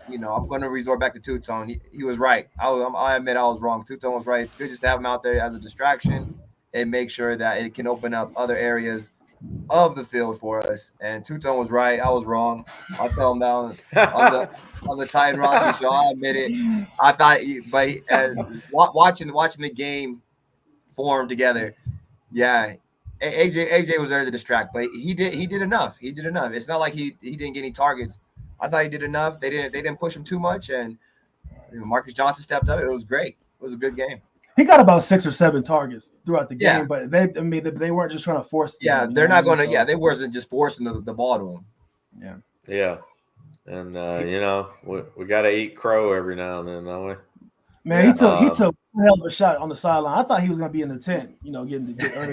Speaker 3: I'm going to resort back to Two-Tone. He was right. I admit I was wrong. Two-Tone was right. It's good just to have him out there as a distraction and make sure that it can open up other areas of the field for us. And Two-Tone was right. I was wrong. I'll tell him that on the Ty and Rossi show. I admit it. I thought, watching the game form together, AJ was there to distract, but he did enough. He did enough. It's not like he didn't get any targets. I thought he did enough. They didn't push him too much, and Marcus Johnson stepped up. It was great. It was a good game.
Speaker 2: He got about 6 or 7 targets throughout the game, but they weren't just trying to force.
Speaker 3: They're not going to. They wasn't just forcing the ball to him.
Speaker 1: Yeah. And we got to eat crow every now and then, don't we?
Speaker 2: Man, he took a hell of a shot on the sideline. I thought he was going to be in the tent, getting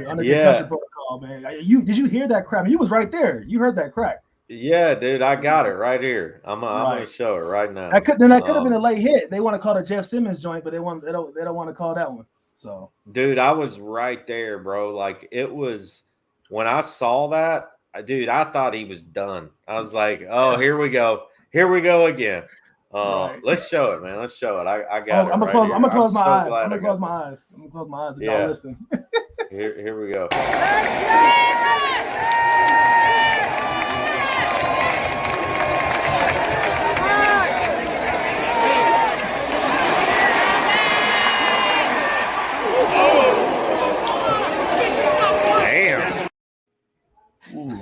Speaker 2: under concussion protocol, man. Did you hear that crack? He was right there. You heard that crack.
Speaker 1: Yeah, dude, I got it right here. I'm gonna show it right now.
Speaker 2: That could have been a late hit. They want to call the Jeff Simmons joint, but they don't want to call that one. So,
Speaker 1: dude, I was right there, bro. It was when I saw that, dude. I thought he was done. I was like, oh, here we go again. Let's show it, man. Let's show it. I got it.
Speaker 2: I'm gonna close my eyes. I'm gonna close my eyes. Y'all listen.
Speaker 1: Here we go.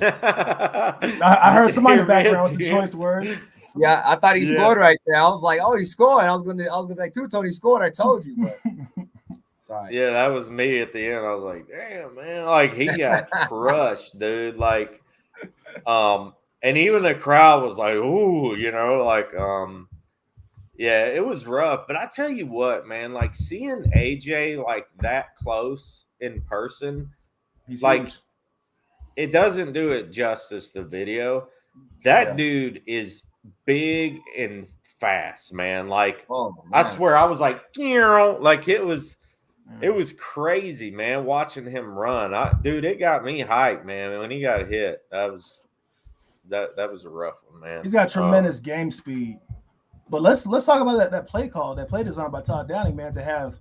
Speaker 2: I heard somebody in the background with some choice words.
Speaker 3: Yeah, I thought he scored right there. I was like, oh, he scored. I was gonna be like, Two-Tone, he scored. I told you, but sorry.
Speaker 1: Yeah, that was me at the end. I was like, damn, man, he got crushed, dude. And even the crowd was like, ooh, it was rough. But I tell you what, man, seeing AJ that close in person,
Speaker 2: he's huge.
Speaker 1: It doesn't do it justice, the video. That dude is big and fast, man. Man. I swear I was like, it was crazy, man, watching him run. Dude, it got me hyped, man. When he got hit, that was a rough one, man.
Speaker 2: He's got tremendous game speed. But let's talk about that play call, that play design by Todd Downing, man, to have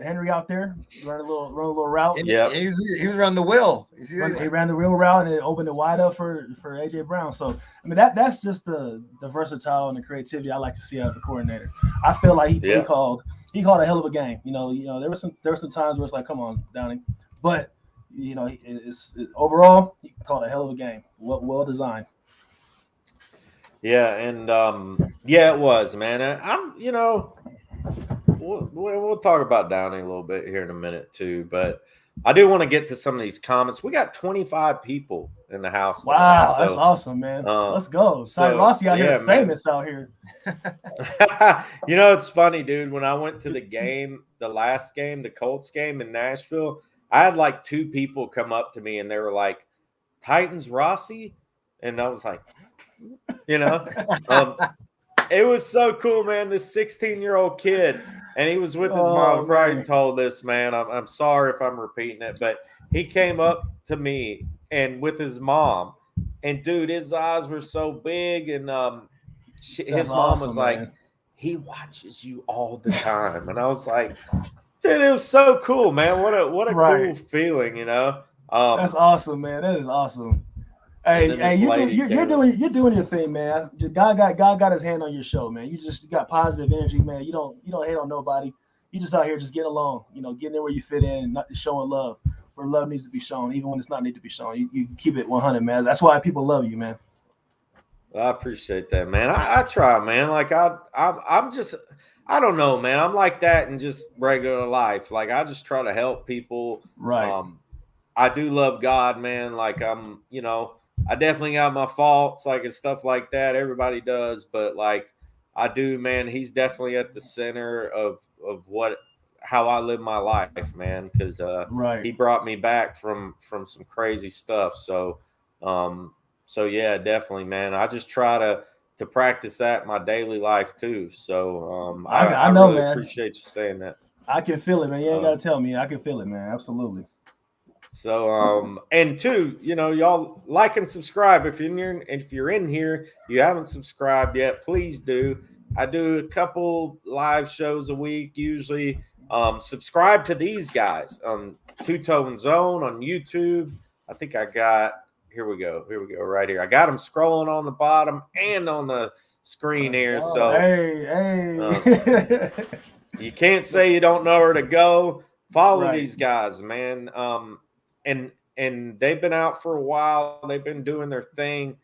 Speaker 2: Henry out there run a little route.
Speaker 3: Yeah, he was running the wheel.
Speaker 2: He ran the wheel route and it opened it wide up for AJ Brown. So I mean that's just the versatile and the creativity I like to see out of the coordinator. I feel like he called a hell of a game. There were some times where it's like, come on, Downing, but overall he called a hell of a game. Well designed.
Speaker 1: Yeah, and it was, man. We'll talk about Downing a little bit here in a minute too, but I do want to get to some of these comments. We got 25 people in the house.
Speaker 2: Wow, tonight, that's awesome, man. Let's go. Rossi out here, famous out here.
Speaker 1: It's funny, dude. When I went to the game, the last game, the Colts game in Nashville, I had like 2 people come up to me and they were like, Titans Rossi? And I was like, it was so cool, man. This 16-year-old kid, and he was with his mom. Probably told this, man. I'm sorry if I'm repeating it, but he came up to me and with his mom, and dude, his eyes were so big, and his mom was like, man, he watches you all the time, and I was like, dude, it was so cool, man. What a cool feeling,
Speaker 2: That's awesome, man. That is awesome. Hey, you're doing your thing, man. God got his hand on your show, man. You just got positive energy, man. You don't hate on nobody. You just out here just getting along, getting in where you fit in, not showing love where love needs to be shown, even when it's not need to be shown. You keep it 100, man. That's why people love you, man.
Speaker 1: I appreciate that, man. I try, man. Like I'm just, I don't know, man. I'm like that in just regular life. Like I just try to help people.
Speaker 2: Right.
Speaker 1: I do love God, man. Like I definitely got my faults, like and stuff like that. Everybody does, but like I do, man. He's definitely at the center of how I live my life, man. Because he brought me back from some crazy stuff. So yeah, definitely, man. I just try to practice that in my daily life too. So I know, really man. Appreciate you saying that.
Speaker 2: I can feel it, man. You ain't gotta tell me. I can feel it, man. Absolutely.
Speaker 1: So and 2, y'all like and subscribe. If you're in here, you haven't subscribed yet, please do. I do a couple live shows a week usually. Subscribe to these guys. 2TONEZONE on YouTube. I think I got here we go right here. I got them scrolling on the bottom and on the screen here. So
Speaker 2: hey.
Speaker 1: You can't say you don't know where to go. Follow these guys, man. And they've been out for a while. They've been doing their thing.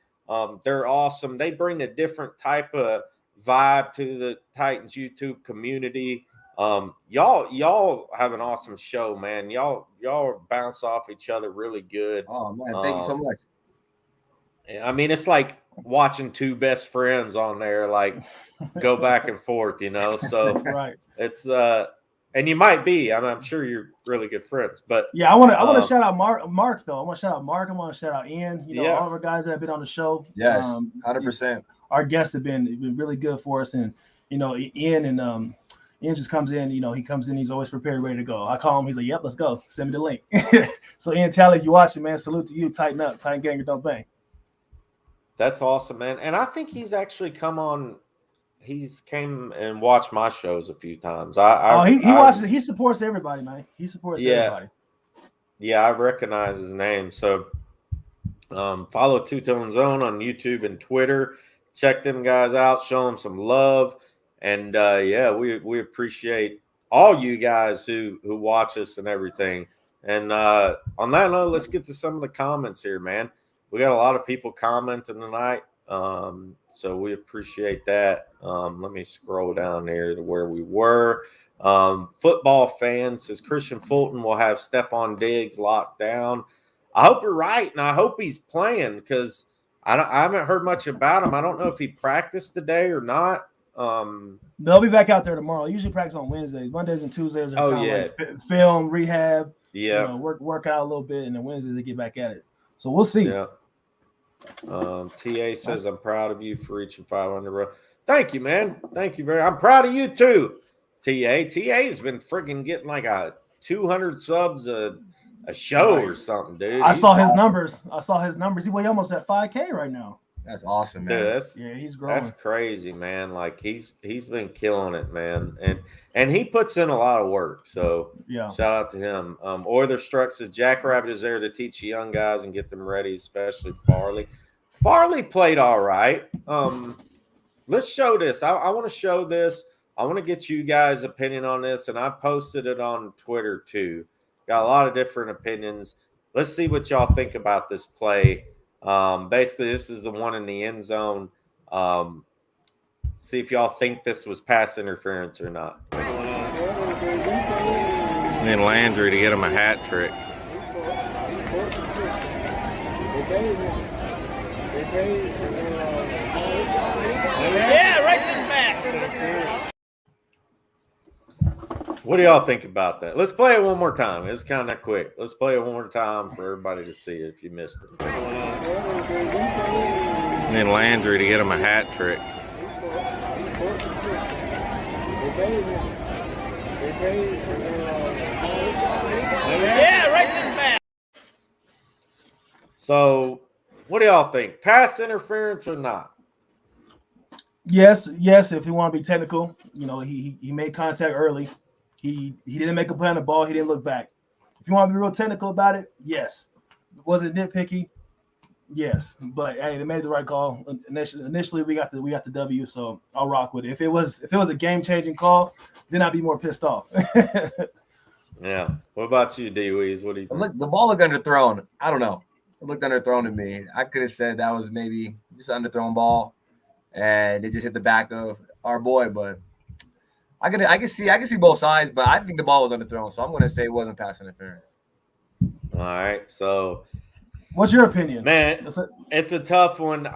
Speaker 1: They're awesome. They bring a different type of vibe to the Titans YouTube community. Y'all have an awesome show, man. Y'all bounce off each other really good.
Speaker 3: Oh man, thank you so much.
Speaker 1: I mean, it's like watching 2 best friends on there, like go back and forth, So it's and you might be. I'm sure you're really good friends, but
Speaker 2: yeah, I want to shout out Mark though. I want to shout out Mark. I want to shout out Ian. All of our guys that have been on the show.
Speaker 3: Yes, 100%.
Speaker 2: Our guests have been really good for us, and Ian and Ian just comes in. He comes in. He's always prepared, ready to go. I call him. He's like, "Yep, let's go. Send me the link." So Ian Talley, if you watching, man, salute to you. Tighten up, Titan Gang, or don't bang.
Speaker 1: That's awesome, man. And I think he's actually come on. He's came and watched my shows a few times.
Speaker 2: He watches. He supports everybody, man. He supports everybody.
Speaker 1: Yeah, I recognize his name. So follow 2TONEZONE on YouTube and Twitter. Check them guys out. Show them some love. And we appreciate all you guys who watch us and everything. And on that note, let's get to some of the comments here, man. We got a lot of people commenting tonight. So we appreciate that. Let me scroll down here to where we were. Football fans says Christian Fulton will have Stephon Diggs locked down. I hope you're right, and I hope he's playing because I haven't heard much about him. I don't know if he practiced today or not.
Speaker 2: They'll be back out there tomorrow. Usually practice on Wednesdays. Mondays and Tuesdays are like film, rehab.
Speaker 1: Yeah,
Speaker 2: work out a little bit, and then Wednesdays they get back at it. So we'll see.
Speaker 1: Yeah. TA says, I'm proud of you for reaching 500. Thank you, man. Thank you I'm proud of you too, TA. TA's been freaking getting like a 200 subs a show or something, dude.
Speaker 2: I saw his numbers. He weigh almost at 5K right now.
Speaker 3: That's awesome, man.
Speaker 1: Dude,
Speaker 2: he's growing.
Speaker 1: That's crazy, man. Like he's been killing it, man. And he puts in a lot of work. So shout out to him. Oiler Struck says Jackrabbit is there to teach the young guys and get them ready, especially Farley. Farley played all right. Let's show this. I want to show this. I want to get you guys' opinion on this, and I posted it on Twitter too. Got a lot of different opinions. Let's see what y'all think about this play. Basically, this is the one in the end zone. See if y'all think this was pass interference or not. And then Landry to get him a hat trick.
Speaker 5: Yeah, right to the back.
Speaker 1: What do y'all think about that? Let's play it one more time. It's kind of quick. Let's play it one more time for everybody to see if you missed it. And then Landry to get him a hat trick.
Speaker 5: Yeah, right to the back.
Speaker 1: So, what do y'all think? Pass interference or not?
Speaker 2: Yes. If you want to be technical, he made contact early. He didn't make a play on the ball. He didn't look back. If you want to be real technical about it, yes. Was it nitpicky? Yes. But hey, they made the right call. Initially, we got the W, so I'll rock with it. If it was a game-changing call, then I'd be more pissed off.
Speaker 1: Yeah. What about you, D-Weez? What do you think?
Speaker 3: Look, the ball looked underthrown. I don't know. It looked underthrown to me. I could have said that was maybe just an underthrown ball, and it just hit the back of our boy. But I can see both sides. But I think the ball was underthrown, so I'm going to say it wasn't pass interference.
Speaker 1: All right. So,
Speaker 2: what's your opinion,
Speaker 1: man? It's a tough one.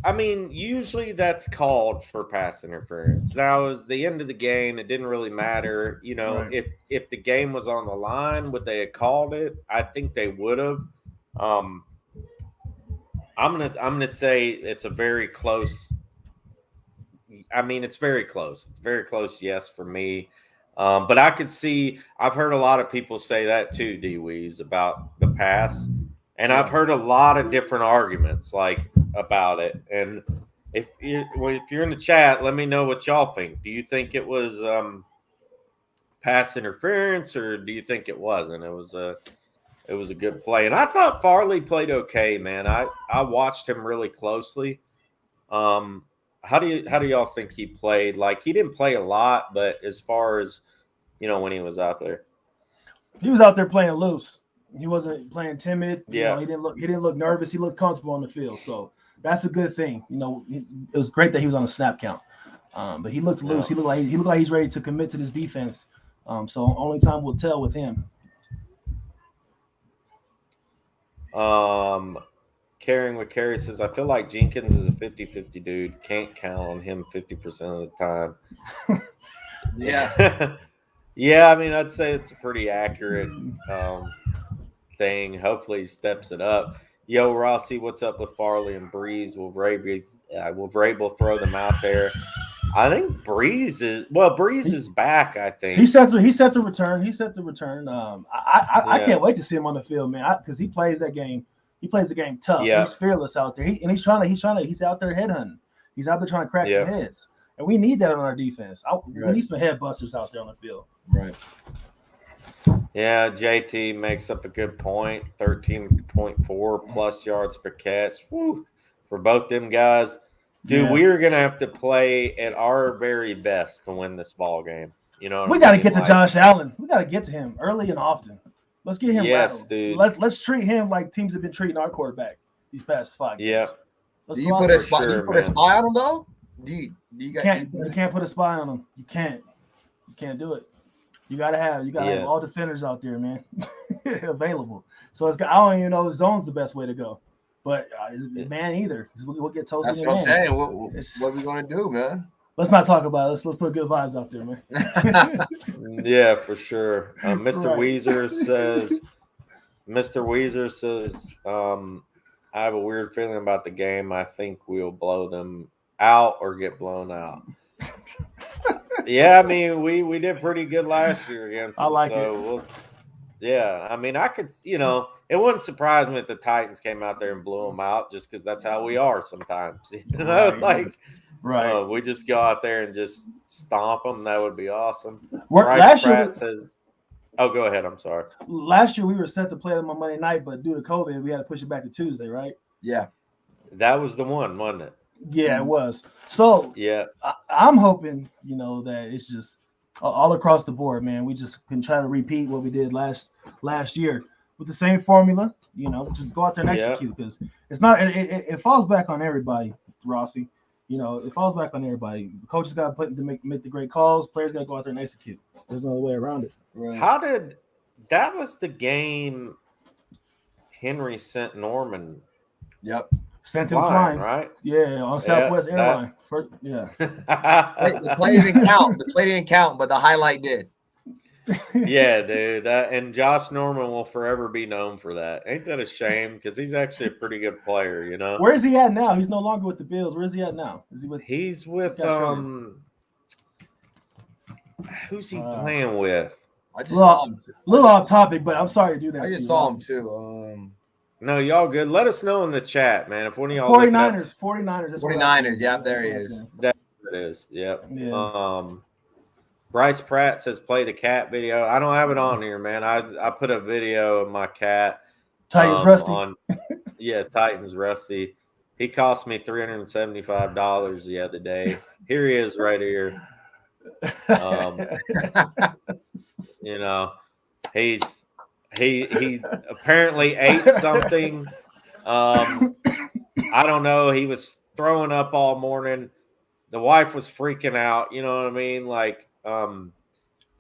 Speaker 1: I mean, usually that's called for pass interference. Now, it was the end of the game. It didn't really matter.
Speaker 2: Right.
Speaker 1: If the game was on the line, would they have called it? I think they would have. I'm gonna say it's a very close. I mean, it's very close. It's very close, yes, for me. But I could see. I've heard a lot of people say that too, D-Weez, about the pass. And I've heard a lot of different arguments about it. And if you're in the chat, let me know what y'all think. Do you think it was pass interference, or do you think it wasn't? It was a good play, and I thought Farley played okay, man. I watched him really closely. How do y'all think he played? He didn't play a lot, but as far as when he was out there,
Speaker 2: he was out there playing loose. He wasn't playing timid.
Speaker 1: Yeah.
Speaker 2: He didn't look nervous. He looked comfortable on the field. So that's a good thing. It was great that he was on the snap count. But he looked loose. He looked like he's ready to commit to this defense. So only time will tell with him.
Speaker 1: Carrying with Carrie says, I feel like Jenkins is a 50-50 dude. Can't count on him 50% of the time.
Speaker 3: Yeah.
Speaker 1: Yeah, I mean, I'd say it's a pretty accurate thing. Hopefully he steps it up. Yo, Rossi, what's up with Farley and Breeze? Will Vrabel throw them out there? I think Breeze is back, I think.
Speaker 2: He set the return. I can't wait to see him on the field, man, because he plays that game. He plays the game tough.
Speaker 1: Yeah.
Speaker 2: He's fearless out there. He's out there headhunting. He's out there trying to crack some heads. And we need that on our defense. We need some head busters out there on the field.
Speaker 3: Right.
Speaker 1: Yeah, JT makes up a good point. 13.4 plus yards per catch. Woo, for both them guys. Dude, we are going to have to play at our very best to win this ball game. We
Speaker 2: got to get to Josh Allen. We got to get to him early and often. Let's get him rattled.
Speaker 1: Dude.
Speaker 2: Let's treat him like teams have been treating our quarterback these past 5 games.
Speaker 1: Yeah.
Speaker 3: Do you put a spy on him though? You
Speaker 2: can't put a spy on him. You can't do it. You gotta have all defenders out there, man, available. So I don't even know if zone's the best way to go, but man either. We'll get toasted.
Speaker 3: That's what I'm saying. What are we gonna do, man?
Speaker 2: Let's not talk about it. Let's put good vibes out there, man.
Speaker 1: Yeah, for sure. Mr.
Speaker 2: Right.
Speaker 1: Weezer says, I have a weird feeling about the game. I think we'll blow them out or get blown out. Yeah, I mean, we did pretty good last year against them.
Speaker 2: I like it.
Speaker 1: Yeah, I mean, I could, it wouldn't surprise me if the Titans came out there and blew them out, just because that's how we are sometimes.
Speaker 2: Right.
Speaker 1: We just go out there and just stomp them. That would be awesome.
Speaker 2: Last year
Speaker 1: says, "Oh, go ahead. I'm sorry."
Speaker 2: Last year we were set to play them on Monday night, but due to COVID, we had to push it back to Tuesday, right?
Speaker 3: Yeah,
Speaker 1: that was the one, wasn't it?
Speaker 2: Yeah, it was. So
Speaker 1: yeah,
Speaker 2: I'm hoping that it's just all across the board, man. We just can try to repeat what we did last year with the same formula. Just go out there and execute, because it's not. It falls back on everybody, Rossi. It falls back on everybody. The coaches got to make the great calls. Players got to go out there and execute. There's no other way around it.
Speaker 3: Right.
Speaker 1: How did that was the game Henry sent Norman
Speaker 3: Yep.
Speaker 2: Sent him flying.
Speaker 1: right?
Speaker 2: Yeah, on Southwest Airline. Yeah.
Speaker 3: The play didn't count. The play didn't count, but the highlight did.
Speaker 1: Yeah, dude. And Josh Norman will forever be known for that. Ain't that a shame? Because he's actually a pretty good player, you know.
Speaker 2: Where is he at now? He's no longer with the Bills. Where is he at now? Is he with?
Speaker 1: He's with who's he playing with?
Speaker 3: I just saw him.
Speaker 2: A little off topic, but I'm sorry to do that.
Speaker 3: I just saw him too.
Speaker 1: No, y'all good. Let us know in the chat, man. If one of y'all
Speaker 2: 49ers.
Speaker 3: 49ers. Yep, there he is.
Speaker 1: That it is. Yep.
Speaker 2: Yeah.
Speaker 1: Bryce Pratt says play the cat video. I don't have it on here, man. I put a video of my cat.
Speaker 2: Titans Rusty.
Speaker 1: Titans Rusty. He cost me $375 the other day. Here he is right here. You know, he apparently ate something. I don't know. He was throwing up all morning. The wife was freaking out. You know what I mean? Like,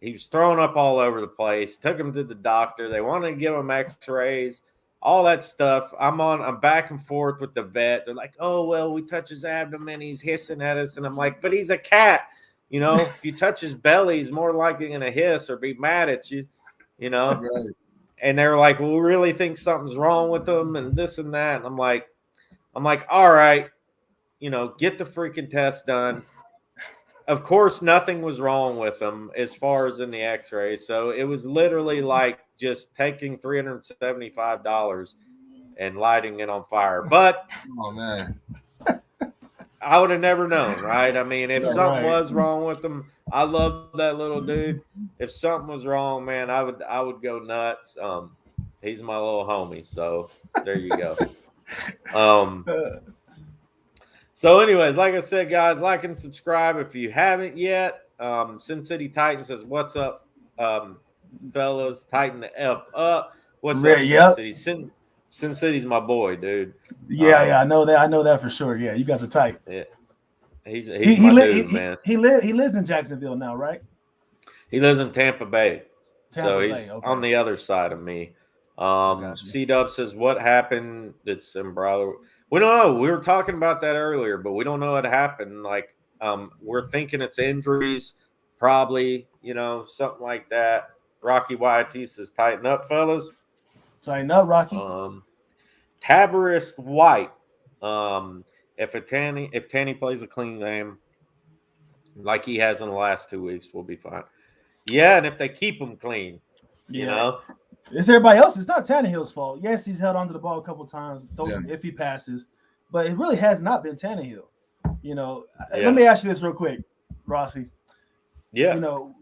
Speaker 1: he was throwing up all over the place. Took him to the doctor. They wanted to give him X-rays, all that stuff. I'm back and forth with the vet. They're like, "Oh well, we touch his abdomen. He's hissing at us," and I'm like, "But he's a cat. You know, if you touch his belly, he's more likely going to hiss or be mad at you. You know."
Speaker 3: Right.
Speaker 1: And they're like, "Well, we really think something's wrong with him, and this and that." And I'm like, "All right, you know, get the freaking test done." Of course, nothing was wrong with him as far as in the X-ray. So it was literally like just taking $375 and lighting it on fire. But
Speaker 3: oh man,
Speaker 1: I would have never known, right? I mean, if something was wrong with him, I love that little dude. If something was wrong, man, I would go nuts. He's my little homie, so there you go. So anyways, like I said, guys, like and subscribe if you haven't yet. Sin City Titan says, "What's up, fellas? Tighten the F up." What's up, Sin City? Sin City's my boy, dude.
Speaker 2: Yeah, I know that. I know that for sure. Yeah, you guys are tight.
Speaker 1: Yeah, he's my dude, man.
Speaker 2: He lives in Jacksonville now, right?
Speaker 1: He lives in Tampa Bay, so he's on the other side of me. C-Dub says, "What happened? It's brother." We don't know. We were talking about that earlier, but we don't know what happened. Like, we're thinking it's injuries, probably, you know, something like that. Rocky YT says, "Tighten up, fellas."
Speaker 2: Tighten up, Rocky.
Speaker 1: Tabarist White. If Tanny plays a clean game like he has in the last 2 weeks, we'll be fine. Yeah, and if they keep him clean, you know.
Speaker 2: It's everybody else. It's not Tannehill's fault. Yes, he's held onto the ball a couple times, throw some iffy passes, but it really has not been Tannehill. You know, let me ask you this real quick, Rossi.
Speaker 1: Yeah.
Speaker 2: You know,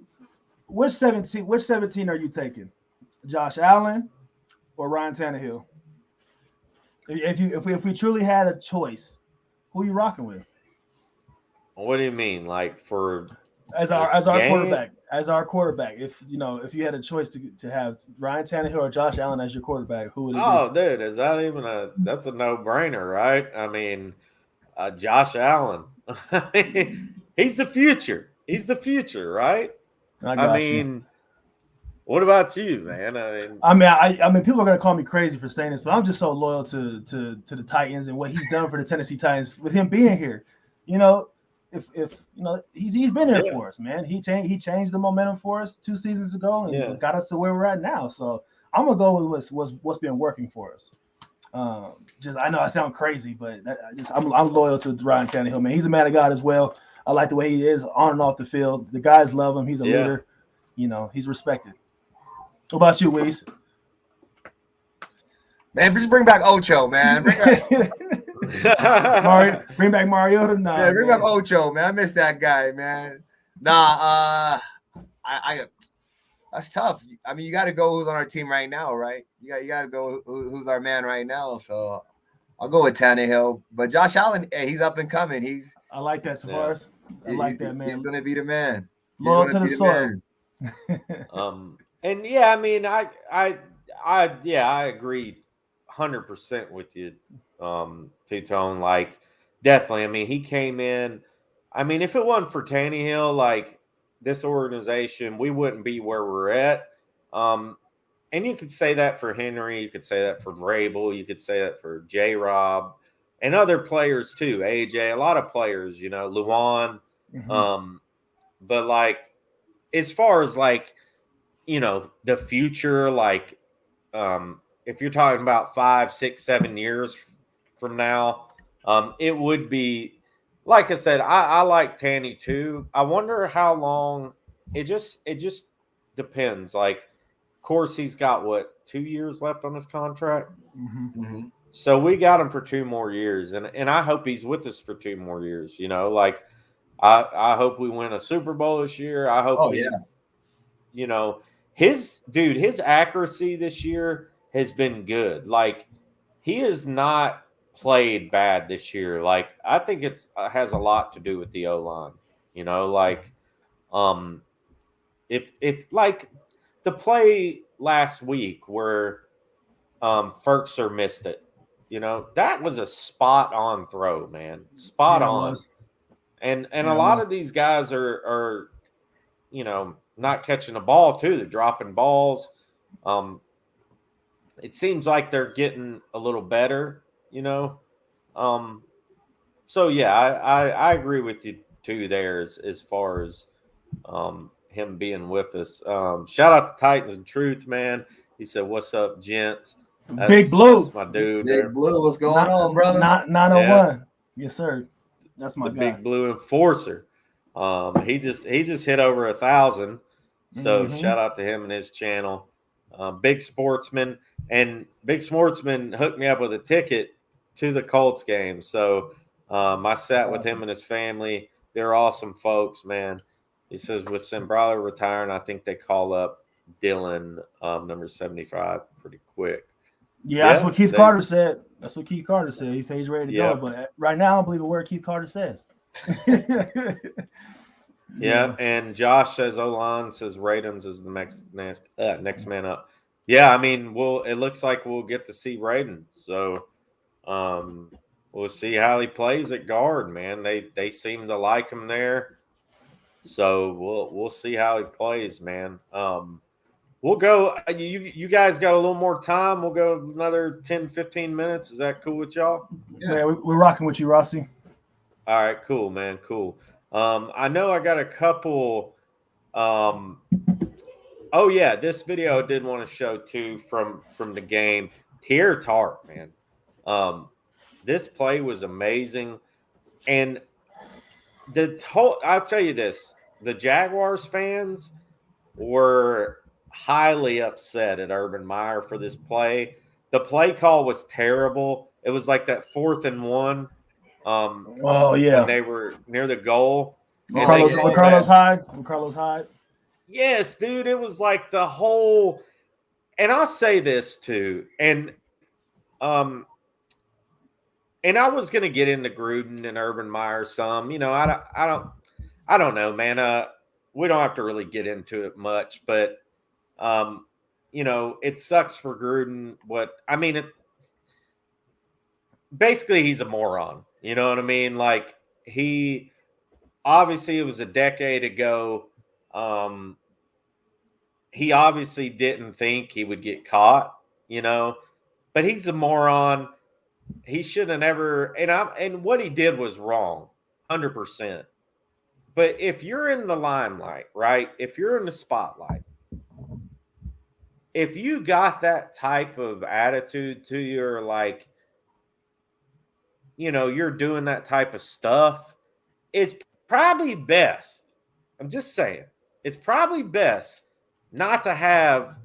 Speaker 2: which 17 are you taking? Josh Allen or Ryan Tannehill? If we truly had a choice, who are you rocking with?
Speaker 1: What do you mean? Like for
Speaker 2: as our quarterback? As our quarterback, if you had a choice to have Ryan Tannehill or Josh Allen as your quarterback, who would it be?
Speaker 1: Oh, dude, is that even that's a no-brainer, right? I mean, Josh Allen. He's the future. He's the future, right? I mean, what about you, man?
Speaker 2: I mean, people are gonna call me crazy for saying this, but I'm just so loyal to the Titans and what he's done for the Tennessee Titans with him being here. You know, if you know he's been here for us, man. He changed the momentum for us 2 seasons ago and got us to where we're at now. So I'm gonna go with what's been working for us. I know I sound crazy, but I'm loyal to Ryan Tannehill, man. He's a man of God as well. I like the way he is on and off the field. The guys love him. He's a leader. You know, he's respected. What about you, Weez?
Speaker 3: Man, just bring back Ocho, man.
Speaker 2: Bring back Mariota. Nah,
Speaker 3: bring back Ocho, man. I miss that guy, man. Nah, I that's tough. I mean, you got to go who's on our team right now, right? You got to go who's our man right now. So I'll go with Tannehill. But Josh Allen, he's up and coming.
Speaker 2: I like that, Tavares. I like that, man.
Speaker 3: He's gonna be the man.
Speaker 2: Loyal to the soil.
Speaker 1: And I mean, I agree 100% with you, Two-Tone. Like, definitely. I mean, he came in. I mean, if it wasn't for Tannehill, like, this organization, we wouldn't be where we're at. And you could say that for Henry, you could say that for Vrabel, you could say that for J-Rob and other players too, AJ, a lot of players, you know, Lewan. But like, as far as like, you know, the future, like, if you're talking about 5, 6, 7 years from now, it would be, like I said, I like Tanny too. I wonder how long. It just depends. Like, of course, he's got what, 2 years left on his contract. So we got him for 2 more years, and I hope he's with us for 2 more years. You know, like I hope we win a Super Bowl this year. I hope you know, his accuracy this year has been good. Like, he has not played bad this year. Like, I think it's has a lot to do with the O-line. You know, like if like the play last week where Ferkser missed it, you know, that was a spot on throw, man. Spot on. And a lot of these guys are you know, not catching the ball too. They're dropping balls. It seems like they're getting a little better, you know. So yeah, I agree with you too there as far as him being with us. Shout out to Titans and Truth, man. He said, "What's up, gents?"
Speaker 2: Big Blue,
Speaker 1: that's my dude.
Speaker 3: Big Blue, what's going on, brother?
Speaker 2: 901. Yes, sir. That's my
Speaker 1: the
Speaker 2: guy.
Speaker 1: Big Blue enforcer. He just hit over 1,000. So shout out to him and his channel. Big Sportsman, and Big Sportsman hooked me up with a ticket to the Colts game. So I sat with him and his family. They're awesome folks, man. He says with Sembrala retiring, I think they call up Dylan, number 75, pretty quick.
Speaker 2: Yeah, that's what Keith Carter said. That's what Keith Carter said. He said he's ready to go. But right now, I don't believe a word Keith Carter says.
Speaker 1: Yeah, and Josh says O-line says Radens is the next man up. Yeah, I mean, it looks like we'll get to see Radens. So we'll see how he plays at guard, man. They seem to like him there. So we'll see how he plays, man. We'll go. You guys got a little more time. We'll go another 10, 15 minutes. Is that cool with y'all?
Speaker 2: Yeah, we're rocking with you, Rossi.
Speaker 1: All right, cool, man. Cool. I know I got a couple. Oh yeah, this video I did want to show too from the game. Tier Tart, man. This play was amazing, and I'll tell you this: the Jaguars fans were highly upset at Urban Meyer for this play. The play call was terrible. It was like that 4th and 1. When they were near the goal.
Speaker 2: Carlos Hyde.
Speaker 1: Yes, dude. It was like the whole, and I'll say this too, and I was gonna get into Gruden and Urban Meyer some. You know, I don't know, man. We don't have to really get into it much, but you know, it sucks for Gruden. Basically he's a moron. You know what I mean? Like, he obviously, it was a decade ago. He obviously didn't think he would get caught, you know, but he's a moron. He should have never, and what he did was wrong, 100%. But if you're in the limelight, right? If you're in the spotlight, if you got that type of attitude to your, like, you know, you're doing that type of stuff, it's probably best. I'm just saying, it's probably best not to have,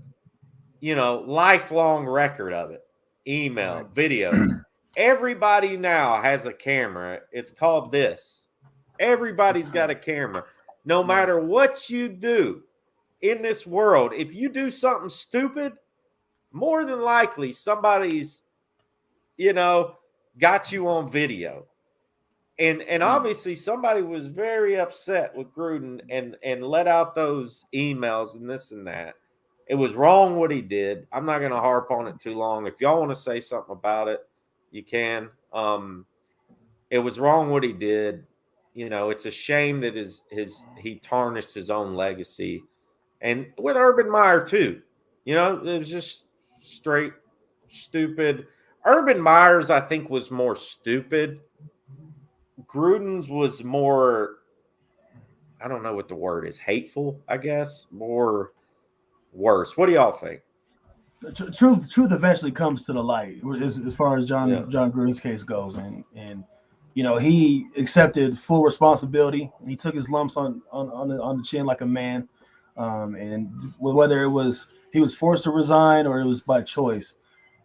Speaker 1: you know, lifelong record of it. Email, video. Everybody now has a camera. It's called this. Everybody's got a camera. No matter what you do in this world, if you do something stupid, more than likely somebody's, you know, got you on video. And obviously somebody was very upset with Gruden and let out those emails and this and that. It was wrong what he did. I'm not going to harp on it too long. If y'all want to say something about it, you can. It was wrong what he did. it's a shame that he tarnished his own legacy, and with Urban Meyer too. It was just straight stupid. Urban Meyer's, I think, was more stupid. Gruden's was more, I don't know what the word is, hateful, I guess, more worse. What do y'all think?
Speaker 2: Truth eventually comes to the light as far as Jon Gruden's case goes, and he accepted full responsibility. He took his lumps on the chin like a man, and whether it was he was forced to resign or it was by choice,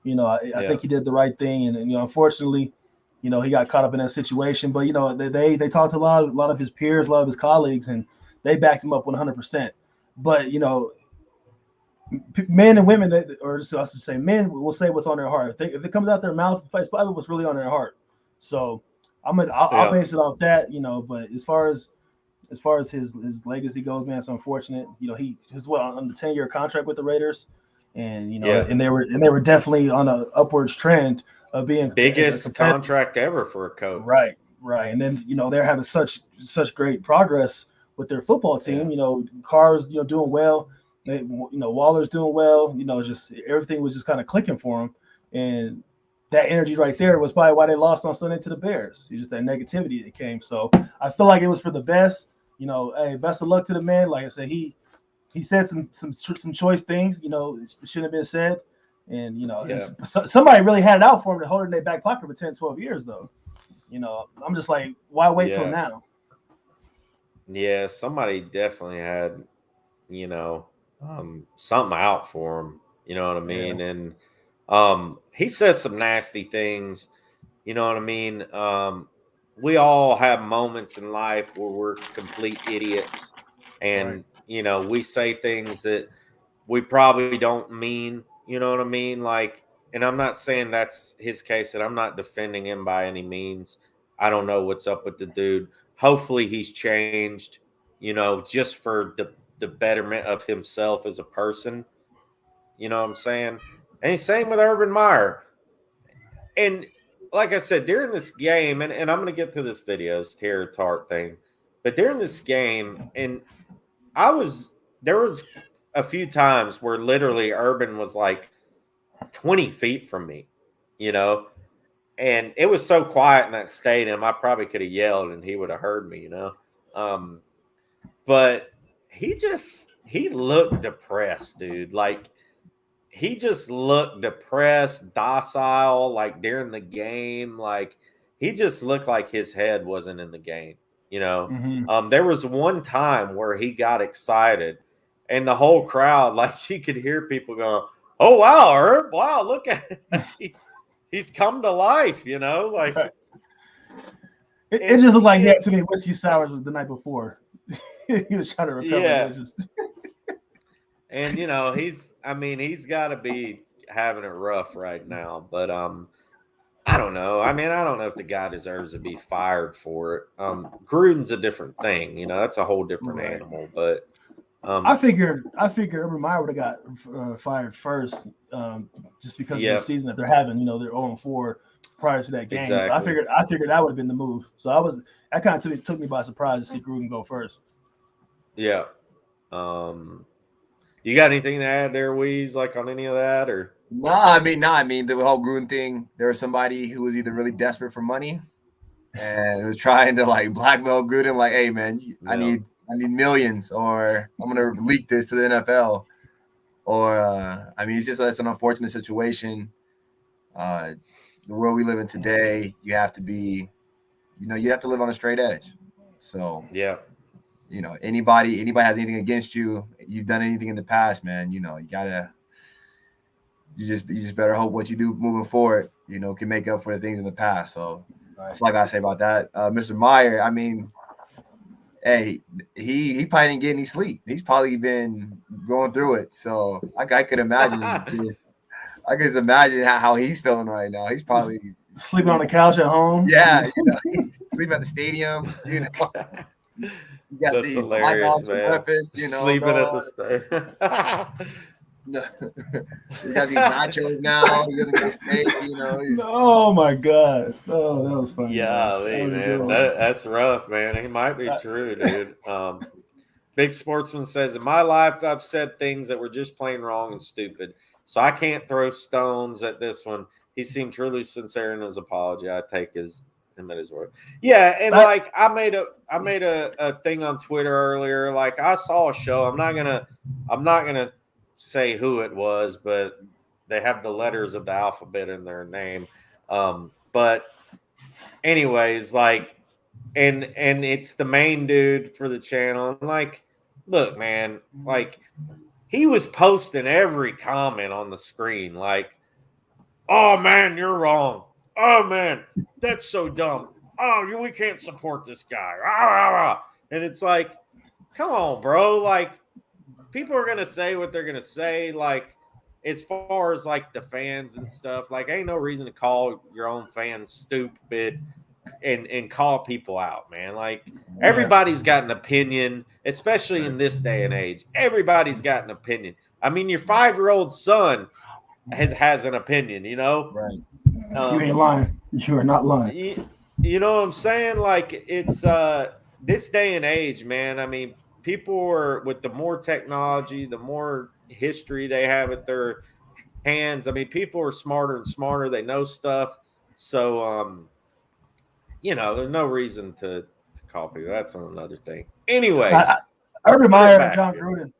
Speaker 2: I think he did the right thing, and unfortunately, he got caught up in that situation. But they talked to a lot of his peers, a lot of his colleagues, and they backed him up 100%. But men and women, or just I should say, men will say what's on their heart. If it comes out their mouth, it's probably what's really on their heart. So I'll base it off that, But as far as his legacy goes, man, it's unfortunate. He was on the 10-year contract with the Raiders, and and they were definitely on an upwards trend of being
Speaker 1: biggest contract ever for a coach.
Speaker 2: Right. And then they're having such great progress with their football team. Carr's doing well. Waller's doing well. Just everything was just kind of clicking for him, and that energy right there was probably why they lost on Sunday to the Bears. It's just that negativity that came. So I feel like it was for the best. Hey, best of luck to the man. Like I said, he said some choice things. It shouldn't have been said, and somebody really had it out for him to hold it in their back pocket for 10, 12 years, though. I'm just like, why wait till now?
Speaker 1: Yeah, somebody definitely had, something out for him. You know what I mean? Yeah. And he says some nasty things. You know what I mean? We all have moments in life where we're complete idiots, and we say things that we probably don't mean. You know what I mean? Like, and I'm not saying that's his case, and I'm not defending him by any means. I don't know what's up with the dude. Hopefully he's changed, just for the betterment of himself as a person. You know what I'm saying? And same with Urban Meyer. And like I said, during this game, and I'm going to get to this video's Terror Tart thing, but during this game, and there was a few times where literally Urban was like 20 feet from me, and it was so quiet in that stadium, I probably could have yelled and he would have heard me, but he looked depressed, dude. Like, he just looked depressed, docile, like during the game. Like, he just looked like his head wasn't in the game, Mm-hmm. There was one time where he got excited, and the whole crowd, like, you could hear people going, "Oh, wow, Herb, wow, look at it. He's come to life," like.
Speaker 2: It just looked like he had too many whiskey sours the night before. He was trying to recover.
Speaker 1: Yeah. And he's got to be having it rough right now. But I don't know. I don't know if the guy deserves to be fired for it. Gruden's a different thing. That's a whole different animal. But
Speaker 2: I figured Urban Meyer would have got fired first, just because of the season that they're having. They're 0-4 prior to that game. Exactly. So I figured that would have been the move. So that kind of took me by surprise to see Gruden go first.
Speaker 1: Yeah. You got anything to add there, Weez, like on any of that, or?
Speaker 3: No, I mean the whole Gruden thing. There was somebody who was either really desperate for money and was trying to like blackmail Gruden, like, "Hey man, I need millions, or I'm gonna leak this to the NFL." Or it's an unfortunate situation. The world we live in today, you have to be, you have to live on a straight edge. So
Speaker 1: yeah.
Speaker 3: Anybody has anything against you, you've done anything in the past, man, you just better hope what you do moving forward, can make up for the things in the past. So that's all I gotta say about that. Mr. Meyer, hey, he probably didn't get any sleep. He's probably been going through it. So I could imagine. I can imagine how he's feeling right now. He's probably
Speaker 2: sleeping on the couch at home.
Speaker 3: Yeah, sleeping at the stadium.
Speaker 1: That's hilarious, man.
Speaker 3: Breakfast,
Speaker 1: sleeping at the stadium.
Speaker 3: No. He got these nachos now. He doesn't get steak, you know.
Speaker 2: Oh my God! Oh, that was funny.
Speaker 1: Yeah,
Speaker 2: man,
Speaker 1: that's rough, man. It might be true, dude. Big Sportsman says, in my life, I've said things that were just plain wrong and stupid. So I can't throw stones at this one. He seemed truly sincere in his apology. I take him at his word. Yeah, and like I made a thing on Twitter earlier. Like I saw a show. I'm not gonna say who it was, but they have the letters of the alphabet in their name. But anyways, like and it's the main dude for the channel. And like, look, man, like he was posting every comment on the screen, like, oh man, you're wrong. Oh man, that's so dumb. Oh, we can't support this guy. And it's like, come on, bro. Like, people are gonna say what they're gonna say. Like, as far as like the fans and stuff, like, ain't no reason to call your own fans stupid and call people out, man. Like, everybody's got an opinion, especially in this day and age. Everybody's got an opinion. I mean, your 5-year-old son has an opinion, you know?
Speaker 2: Right. You ain't lying. You are not lying.
Speaker 1: You know what I'm saying? Like, it's this day and age, man. I mean, people are, with the more technology, the more history they have at their hands. I mean, people are smarter and smarter. They know stuff. So, you know, there's no reason to call people. That's another thing. Anyway,
Speaker 2: Urban Meyer and Jon Gruden,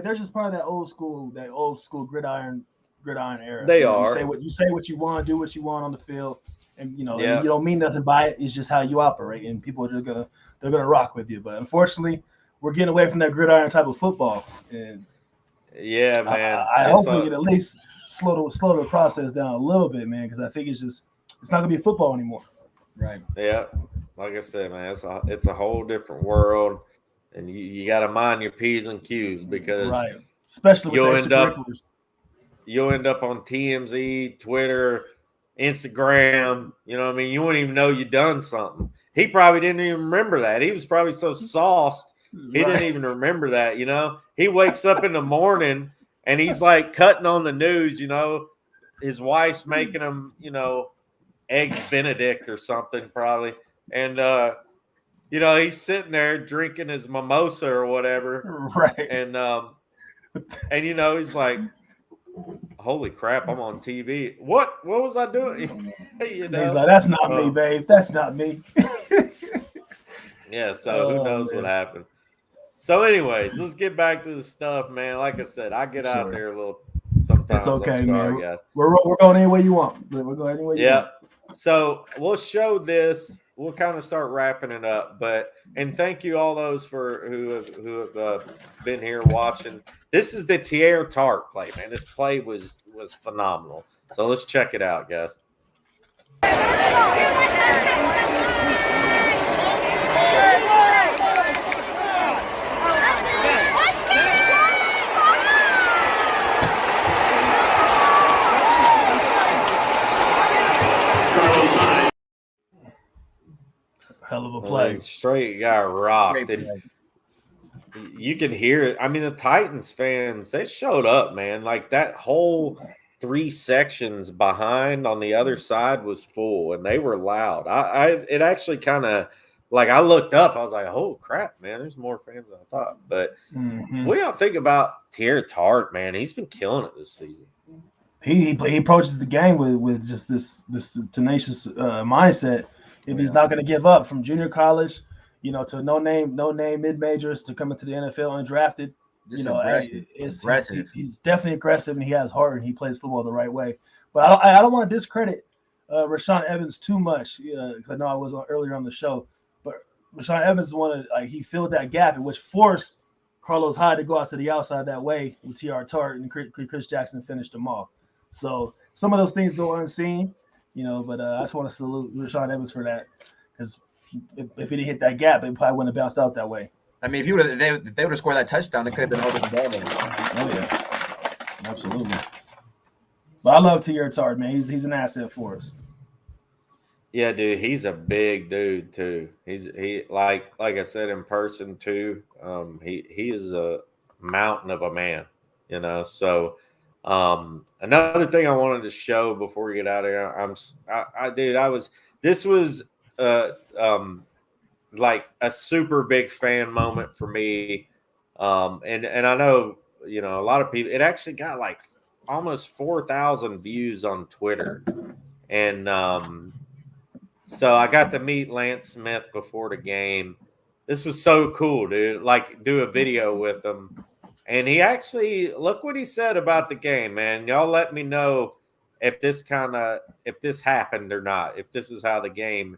Speaker 2: they're just part of that old school gridiron era.
Speaker 1: They are.
Speaker 2: You say what you want, do what you want on the field, and you know, and you don't mean nothing by it. It's just how you operate, and people are just gonna rock with you. But unfortunately, we're getting away from that gridiron type of football, and
Speaker 1: yeah, man.
Speaker 2: I hope we can at least slow the process down a little bit, man, because I think it's not gonna be football anymore.
Speaker 3: Right.
Speaker 1: Yeah. Like I said, man, it's a whole different world, and you got to mind your P's and Q's, because
Speaker 2: especially with
Speaker 1: you'll end up on TMZ, Twitter, Instagram. You know what I mean? You wouldn't even know you done something. He probably didn't even remember that. He was probably so sauced he didn't even remember that. You know, he wakes up in the morning and he's like cutting on the news. You know, his wife's making him, you know, eggs Benedict or something probably. And, you know, he's sitting there drinking his mimosa or whatever.
Speaker 2: Right.
Speaker 1: And, you know, he's like, holy crap, I'm on TV. What was I doing? You know?
Speaker 2: He's like, that's not me, babe. That's not me.
Speaker 1: Yeah. So who knows what happened? So anyways, let's get back to the stuff, man. Like I said, I get out there a little sometimes.
Speaker 2: It's okay, man.
Speaker 1: Guys.
Speaker 2: We're going any way you want. We're going any way you want.
Speaker 1: So we'll show this. We'll kind of start wrapping it up, and thank you all those who have been here watching. This is the Teair Tart play, man. This play was phenomenal. So let's check it out, guys.
Speaker 2: Hell of a play.
Speaker 1: Straight got rocked. And you can hear it. I mean, the Titans fans, they showed up, man. Like, that whole 3 sections behind on the other side was full, and they were loud. It actually kind of, like, I looked up. I was like, oh, crap, man. There's more fans than I thought. But what do y'all think about Teair Tart, man? He's been killing it this season.
Speaker 2: He approaches the game with just this tenacious mindset. If he's not going to give up from junior college, you know, to no name mid majors to come into the NFL undrafted,
Speaker 3: you know, aggressive.
Speaker 2: He's definitely aggressive, and he has heart, and he plays football the right way. But I don't want to discredit Rashaan Evans too much, because I know I was earlier on the show. But Rashaan Evans he filled that gap, which forced Carlos Hyde to go out to the outside that way with Teair Tart, and Chris Jackson finished him off. So some of those things go unseen. You know, but I just want to salute Rashaan Evans for that, because if he didn't hit that gap, it probably wouldn't have bounced out that way.
Speaker 3: I mean, if they would have scored that touchdown, it could have been over the ball.
Speaker 2: Oh yeah, absolutely. But I love Teair Tart, man. He's an asset for us.
Speaker 1: Yeah, dude, he's a big dude too. He like I said in person too. He is a mountain of a man. you know. So another thing I wanted to show before we get out of here, this was like a super big fan moment for me. And I know, you know, a lot of people, it actually got like almost 4,000 views on Twitter. And so I got to meet Lance Smith before the game. This was so cool, dude. Like, do a video with him. And he actually, look what he said about the game, man. Y'all let me know if this happened or not, if this is how the game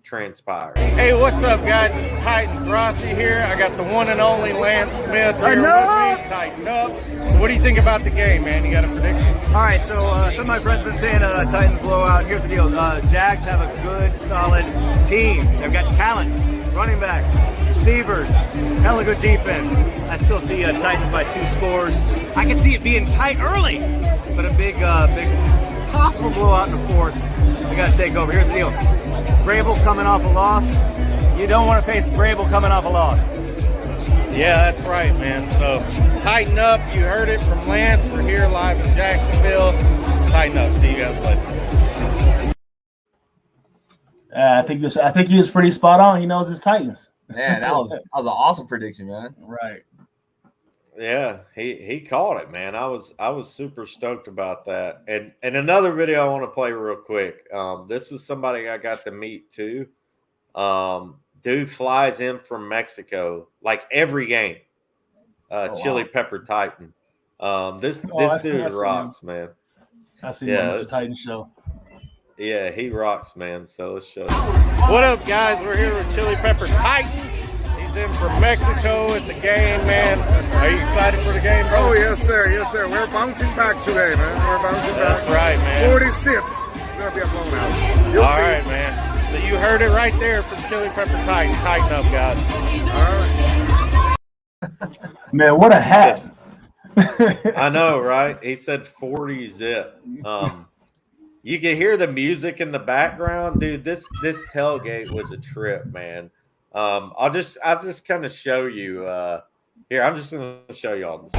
Speaker 1: transpired. Hey, what's up, guys? It's Titans Rossi here. I got the one and only Lance Smith here with me. Tighten up. So what do you think about the game, man? You got a prediction?
Speaker 6: All right, so some of my friends have been saying Titans blowout. Here's the deal. Jags have a good, solid team. They've got talent, running backs, receivers, hella good defense. I still see Titans by 2 scores. I can see it being tight early, but a big possible blowout in the fourth. We got to take over. Here's the deal. Vrabel coming off a loss. You don't want to face Vrabel coming off a loss.
Speaker 1: Yeah, that's right, man. So tighten up. You heard it from Lance. We're here live in Jacksonville. Tighten up. See you guys later.
Speaker 2: I think he was pretty spot on. He knows his Titans.
Speaker 3: Man, that was an awesome prediction, man.
Speaker 2: Right.
Speaker 1: Yeah, he called it, man. I was super stoked about that. And another video I want to play real quick. This was somebody I got to meet too. Dude flies in from Mexico like every game. Chili Pepper Titan. This dude rocks, man.
Speaker 2: I see him on the Titan show.
Speaker 1: Yeah, he rocks, man. So let's show you. What up, guys? We're here with Chili Pepper Titan. He's in from Mexico at the game, man. Are you excited for the game, bro?
Speaker 7: Oh, yes, sir. Yes, sir. We're bouncing back today, man. We're bouncing back.
Speaker 1: That's right, man.
Speaker 7: 40 sip. It's going to be a blowout. You'll
Speaker 1: All
Speaker 7: see.
Speaker 1: right, man. So you heard it right there from Chili Pepper Titan. Tighten up, guys.
Speaker 7: All right.
Speaker 2: Man, what a hat.
Speaker 1: I know, right? He said 40 zip. You can hear the music in the background, dude. This tailgate was a trip, man. I'll just kind of show you. Here, I'm just gonna show you all this.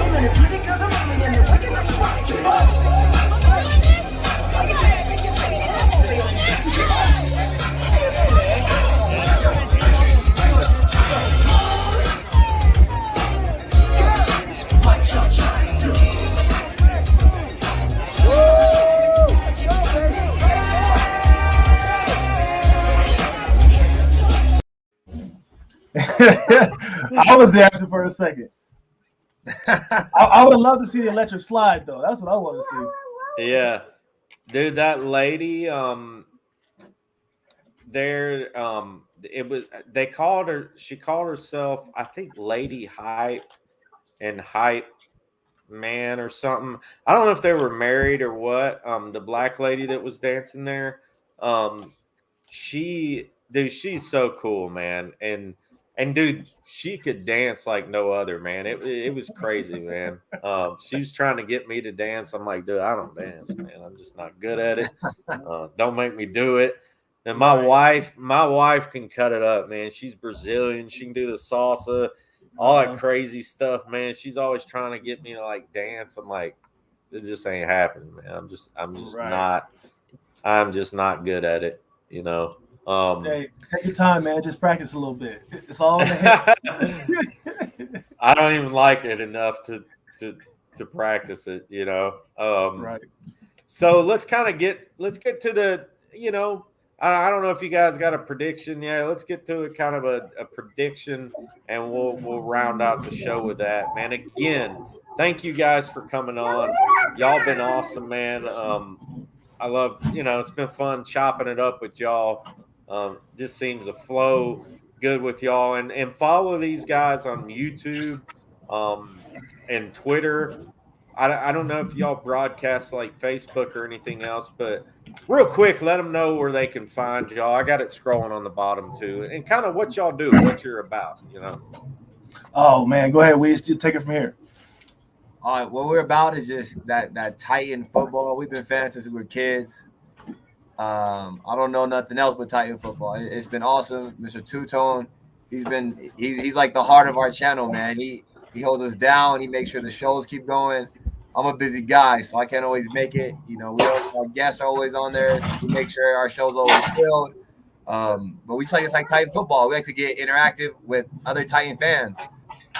Speaker 2: I was dancing for a second. I would love to see the electric slide though. That's what I want to see.
Speaker 1: Yeah, dude, that lady. They called her. She called herself, I think, Lady Hype and Hype Man or something. I don't know if they were married or what. The black lady that was dancing there. She's so cool, man. And dude, she could dance like no other, man. It was crazy, man. She was trying to get me to dance. I'm like, dude, I don't dance, man. I'm just not good at it. Don't make me do it. And my wife can cut it up, man. She's Brazilian. She can do the salsa, all that crazy stuff, man. She's always trying to get me to like dance. I'm like, it just ain't happening, man. I'm just not good at it, you know.
Speaker 2: Hey, take your time, man. Just practice a little bit. It's all in the head.
Speaker 1: I don't even like it enough to practice it, you know.
Speaker 2: Right.
Speaker 1: So let's get to the, you know, I don't know if you guys got a prediction. Yeah, let's get to kind of a prediction, and we'll round out the show with that, man. Again, thank you guys for coming on. Y'all been awesome, man. I love, you know, it's been fun chopping it up with y'all. Just seems to flow good with y'all, and follow these guys on YouTube and Twitter. I don't know if y'all broadcast like Facebook or anything else, but real quick, let them know where they can find y'all. I got it scrolling on the bottom too, and kind of what y'all do, what you're about, you know.
Speaker 2: Oh man, go ahead, Weez. You take it from here.
Speaker 3: All right, what we're about is just that Titan football. We've been fans since we were kids. I don't know nothing else but Titan football. It's been awesome. Mr. 2-Tone, he's like the heart of our channel, man. He holds us down. He makes sure the shows keep going. I'm a busy guy, so I can't always make it. You know, our guests are always on there. We make sure our show's always filled. But we it's like Titan football. We like to get interactive with other Titan fans.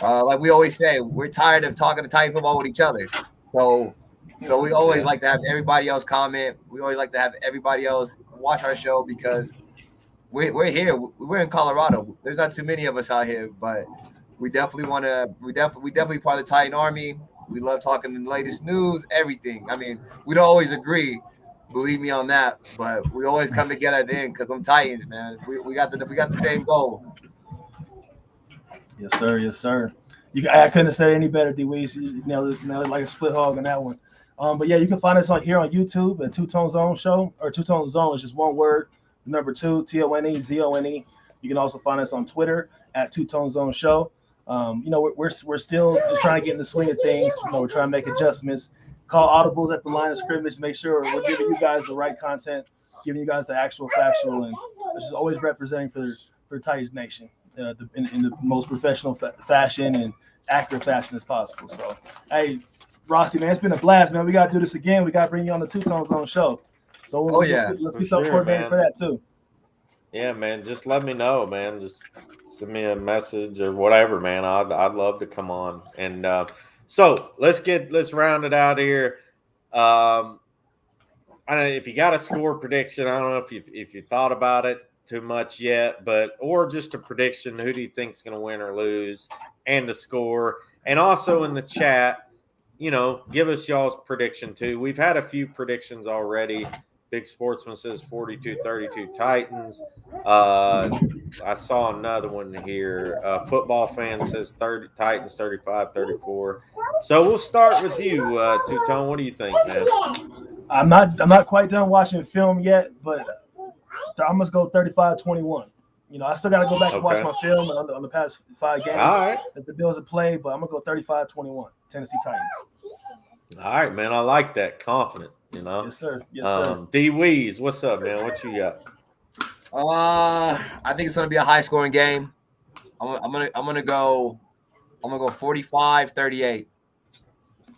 Speaker 3: Like we always say, we're tired of talking to Titan football with each other. So we always like to have everybody else comment. We always like to have everybody else watch our show because we're here. We're in Colorado. There's not too many of us out here, but we definitely want to. We definitely part of the Titan Army. We love talking the latest news, everything. I mean, we don't always agree, believe me on that, but we always come together at the end because I'm Titans, man. We got the same goal.
Speaker 2: Yes, sir. Yes, sir. I couldn't have said it any better, D-Weez. You nailed it like a split hog on that one. But yeah, you can find us here on YouTube at 2TONEZONE Show, or 2TONEZONE is just one word. Number 2, TONEZONE. You can also find us on Twitter at 2TONEZONE Show. We're still just trying to get in the swing of things. We're trying to make adjustments, call audibles at the line of scrimmage, make sure we're giving you guys the right content, giving you guys the actual factual, and just always representing for Titans Nation in the most professional fashion and accurate fashion as possible. So, hey, Rossi, man, it's been a blast, man. We got to do this again. We got to bring you on the 2TONEZONE Show. So let's get something coordinated for that too.
Speaker 1: Yeah, man. Just let me know, man. Just send me a message or whatever, man. I'd love to come on. And so let's round it out here. I don't know if you got a score prediction. I don't know if you thought about it too much yet, or just a prediction. Who do you think's going to win or lose, and the score, and also in the chat, give us y'all's prediction too. We've had a few predictions already. Big Sportsman says 42-32 Titans. I saw another one here. Football Fan says Titans 35-34. So we'll start with you, Two-Tone. What do you think, man?
Speaker 2: I'm not quite done watching film yet, but I must go 35-21. I still got to go back and watch my film on the past 5 games that the Bills have played, but I'm going to go 35-21, Tennessee Titans.
Speaker 1: All right, man. I like that. Confident,
Speaker 2: Yes, sir. Yes, sir.
Speaker 1: D-Weez, what's up, man? What you got?
Speaker 3: I think it's going to be a high-scoring game. I'm gonna go 45-38.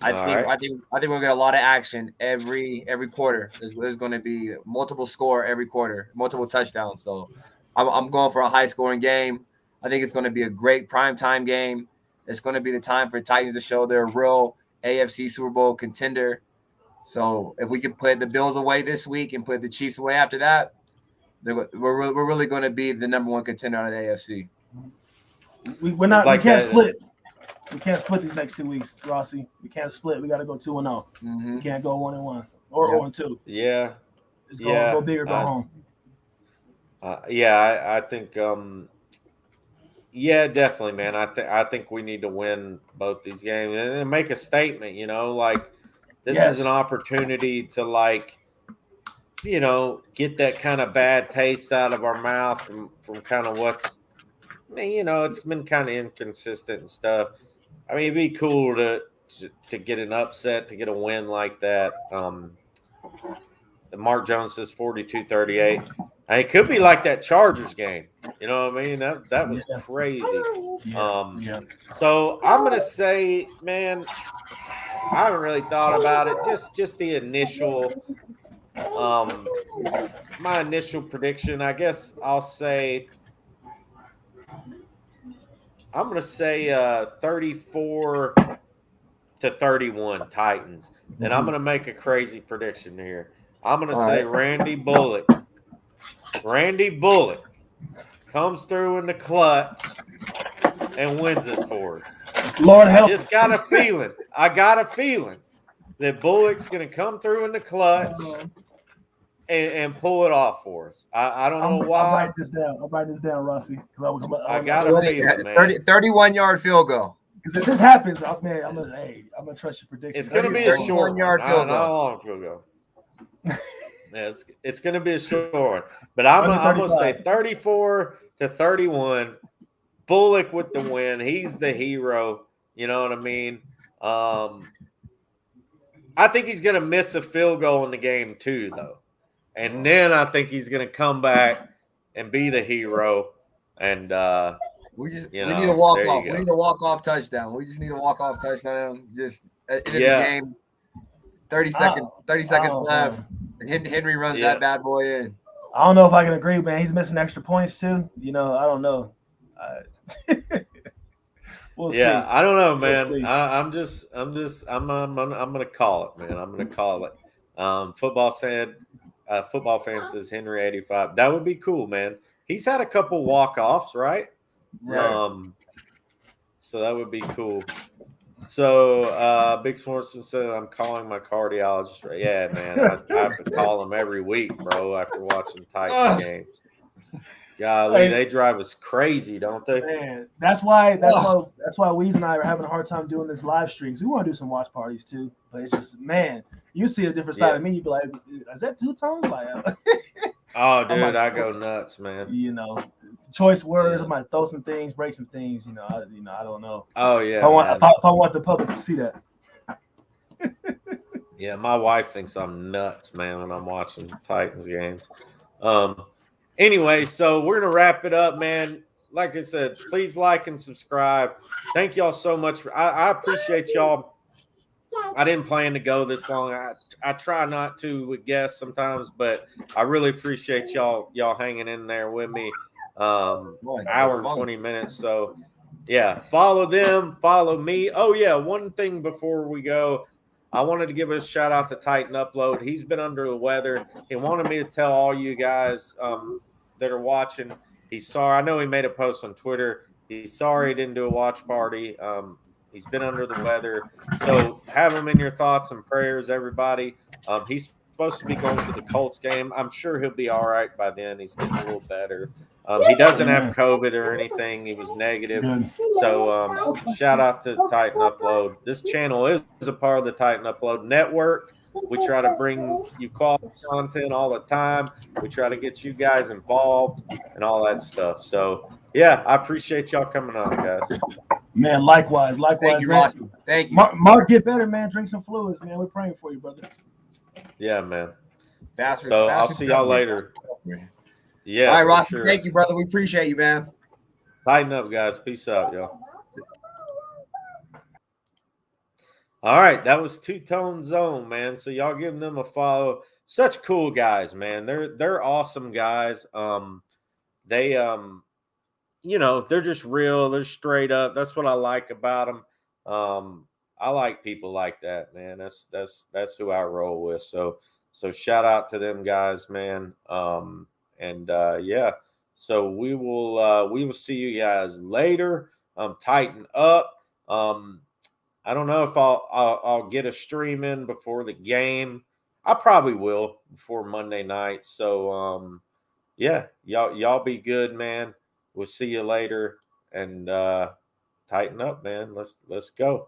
Speaker 3: I think we're gonna get a lot of action every quarter. There's going to be multiple score every quarter, multiple touchdowns. So I'm going for a high scoring game. I think it's going to be a great primetime game. It's going to be the time for Titans to show they're a real AFC Super Bowl contender. So if we can put the Bills away this week and put the Chiefs away after that, we're really going to be the number 1 contender out of the AFC.
Speaker 2: We can't split. We can't split these next 2 weeks, Rossi. We can't split. We got to go 2-0.
Speaker 3: Mm-hmm.
Speaker 2: We can't go 1-1 or 0-2.
Speaker 1: Yeah.
Speaker 2: It's go big or go home.
Speaker 1: I think. Definitely, man. I think we need to win both these games and make a statement. This is an opportunity to get that kind of bad taste out of our mouth from kind of what's. It's been kind of inconsistent and stuff. I mean, it'd be cool to get an upset, to get a win like that. Mark Jones says 42-38. It could be like that Chargers game. You know what I mean? That was crazy. So I'm gonna say, man, I haven't really thought about it. Just the initial, my initial prediction. I guess I'll say. I'm going to say 34-31 Titans. And I'm going to make a crazy prediction here. I'm going to say Randy Bullock comes through in the clutch and wins it for us.
Speaker 2: Lord help
Speaker 1: us. I got a feeling that Bullock's going to come through in the clutch and pull it off for us. I don't know why.
Speaker 2: I'll write this down, Rossi.
Speaker 1: I got a feeling, man.
Speaker 3: 31-yard field goal.
Speaker 2: Because if this happens, I'm gonna trust your prediction.
Speaker 1: It's gonna be a short
Speaker 3: 1-yard field goal.
Speaker 1: Not a long field goal. Yeah, it's gonna be a short one. But I'm gonna say 34-31. Bullock with the win. He's the hero. You know what I mean? I think he's gonna miss a field goal in the game too, though. And then I think he's going to come back and be the hero. And
Speaker 3: We need a walk off. We need a walk off touchdown. We just need a walk off touchdown. Just at the end of the game. 30 seconds left. And Henry runs that bad boy in.
Speaker 2: I don't know if I can agree, man. He's missing extra points too. I don't know. We'll see.
Speaker 1: I don't know, man. I'm gonna call it, man. I'm gonna call it. Football fan says Henry 85. That would be cool, man. He's had a couple walk-offs, right? So that would be cool. So Big Swanson said, I'm calling my cardiologist. Right? Yeah, man. I have to call him every week, bro, after watching Titans games. Golly, they drive us crazy, don't they?
Speaker 2: Man, that's why Weez and I are having a hard time doing this live streams. We want to do some watch parties too, but it's just, man, you see a different side of me. You'd be like, is that two tones? Like,
Speaker 1: oh, dude, I go nuts, man.
Speaker 2: Choice words. I might throw some things, break some things. I don't know.
Speaker 1: Oh yeah.
Speaker 2: If I want the public to see that.
Speaker 1: Yeah, my wife thinks I'm nuts, man, when I'm watching Titans games. Anyway, so we're going to wrap it up, man. Like I said, please like and subscribe. Thank y'all so much. I appreciate y'all. I didn't plan to go this long. I try not to with guests sometimes, but I really appreciate y'all hanging in there with me. Hour and 20 minutes. So, yeah, follow them, follow me. Oh, yeah, one thing before we go. I wanted to give a shout out to Titan Upload. He's been under the weather. He wanted me to tell all you guys that are watching. He's sorry. I know he made a post on Twitter. He's sorry he didn't do a watch party. He's been under the weather. So have him in your thoughts and prayers, everybody. He's supposed to be going to the Colts game. I'm sure he'll be all right by then. He's getting a little better. He doesn't have COVID or anything. He was negative. So shout out to Titan Upload. This channel is a part of the Titan Upload network. We try to bring you quality content all the time. We try to get you guys involved and all that stuff. So, yeah, I appreciate y'all coming on, guys.
Speaker 2: Man, likewise.
Speaker 3: Thank you, Rossi. Thank you.
Speaker 2: Mark, get better, man. Drink some fluids, man. We're praying for you, brother.
Speaker 1: Yeah, man.
Speaker 3: Faster,
Speaker 1: I'll see y'all later. Yeah.
Speaker 3: All right, Rossi.
Speaker 1: Sure.
Speaker 3: Thank you, brother. We appreciate you, man.
Speaker 1: Tighten up, guys. Peace out, y'all. All right, that was 2TONEZONE, man. So y'all give them a follow. Such cool guys, man. They're awesome guys. They they're just real. They're straight up. That's what I like about them. I like people like that, man. That's who I roll with. So shout out to them guys, man. Yeah. So we will see you guys later. Tighten up. I don't know if I'll get a stream in before the game. I probably will before Monday night. So yeah, y'all be good, man. We'll see you later, and tighten up, man. Let's go.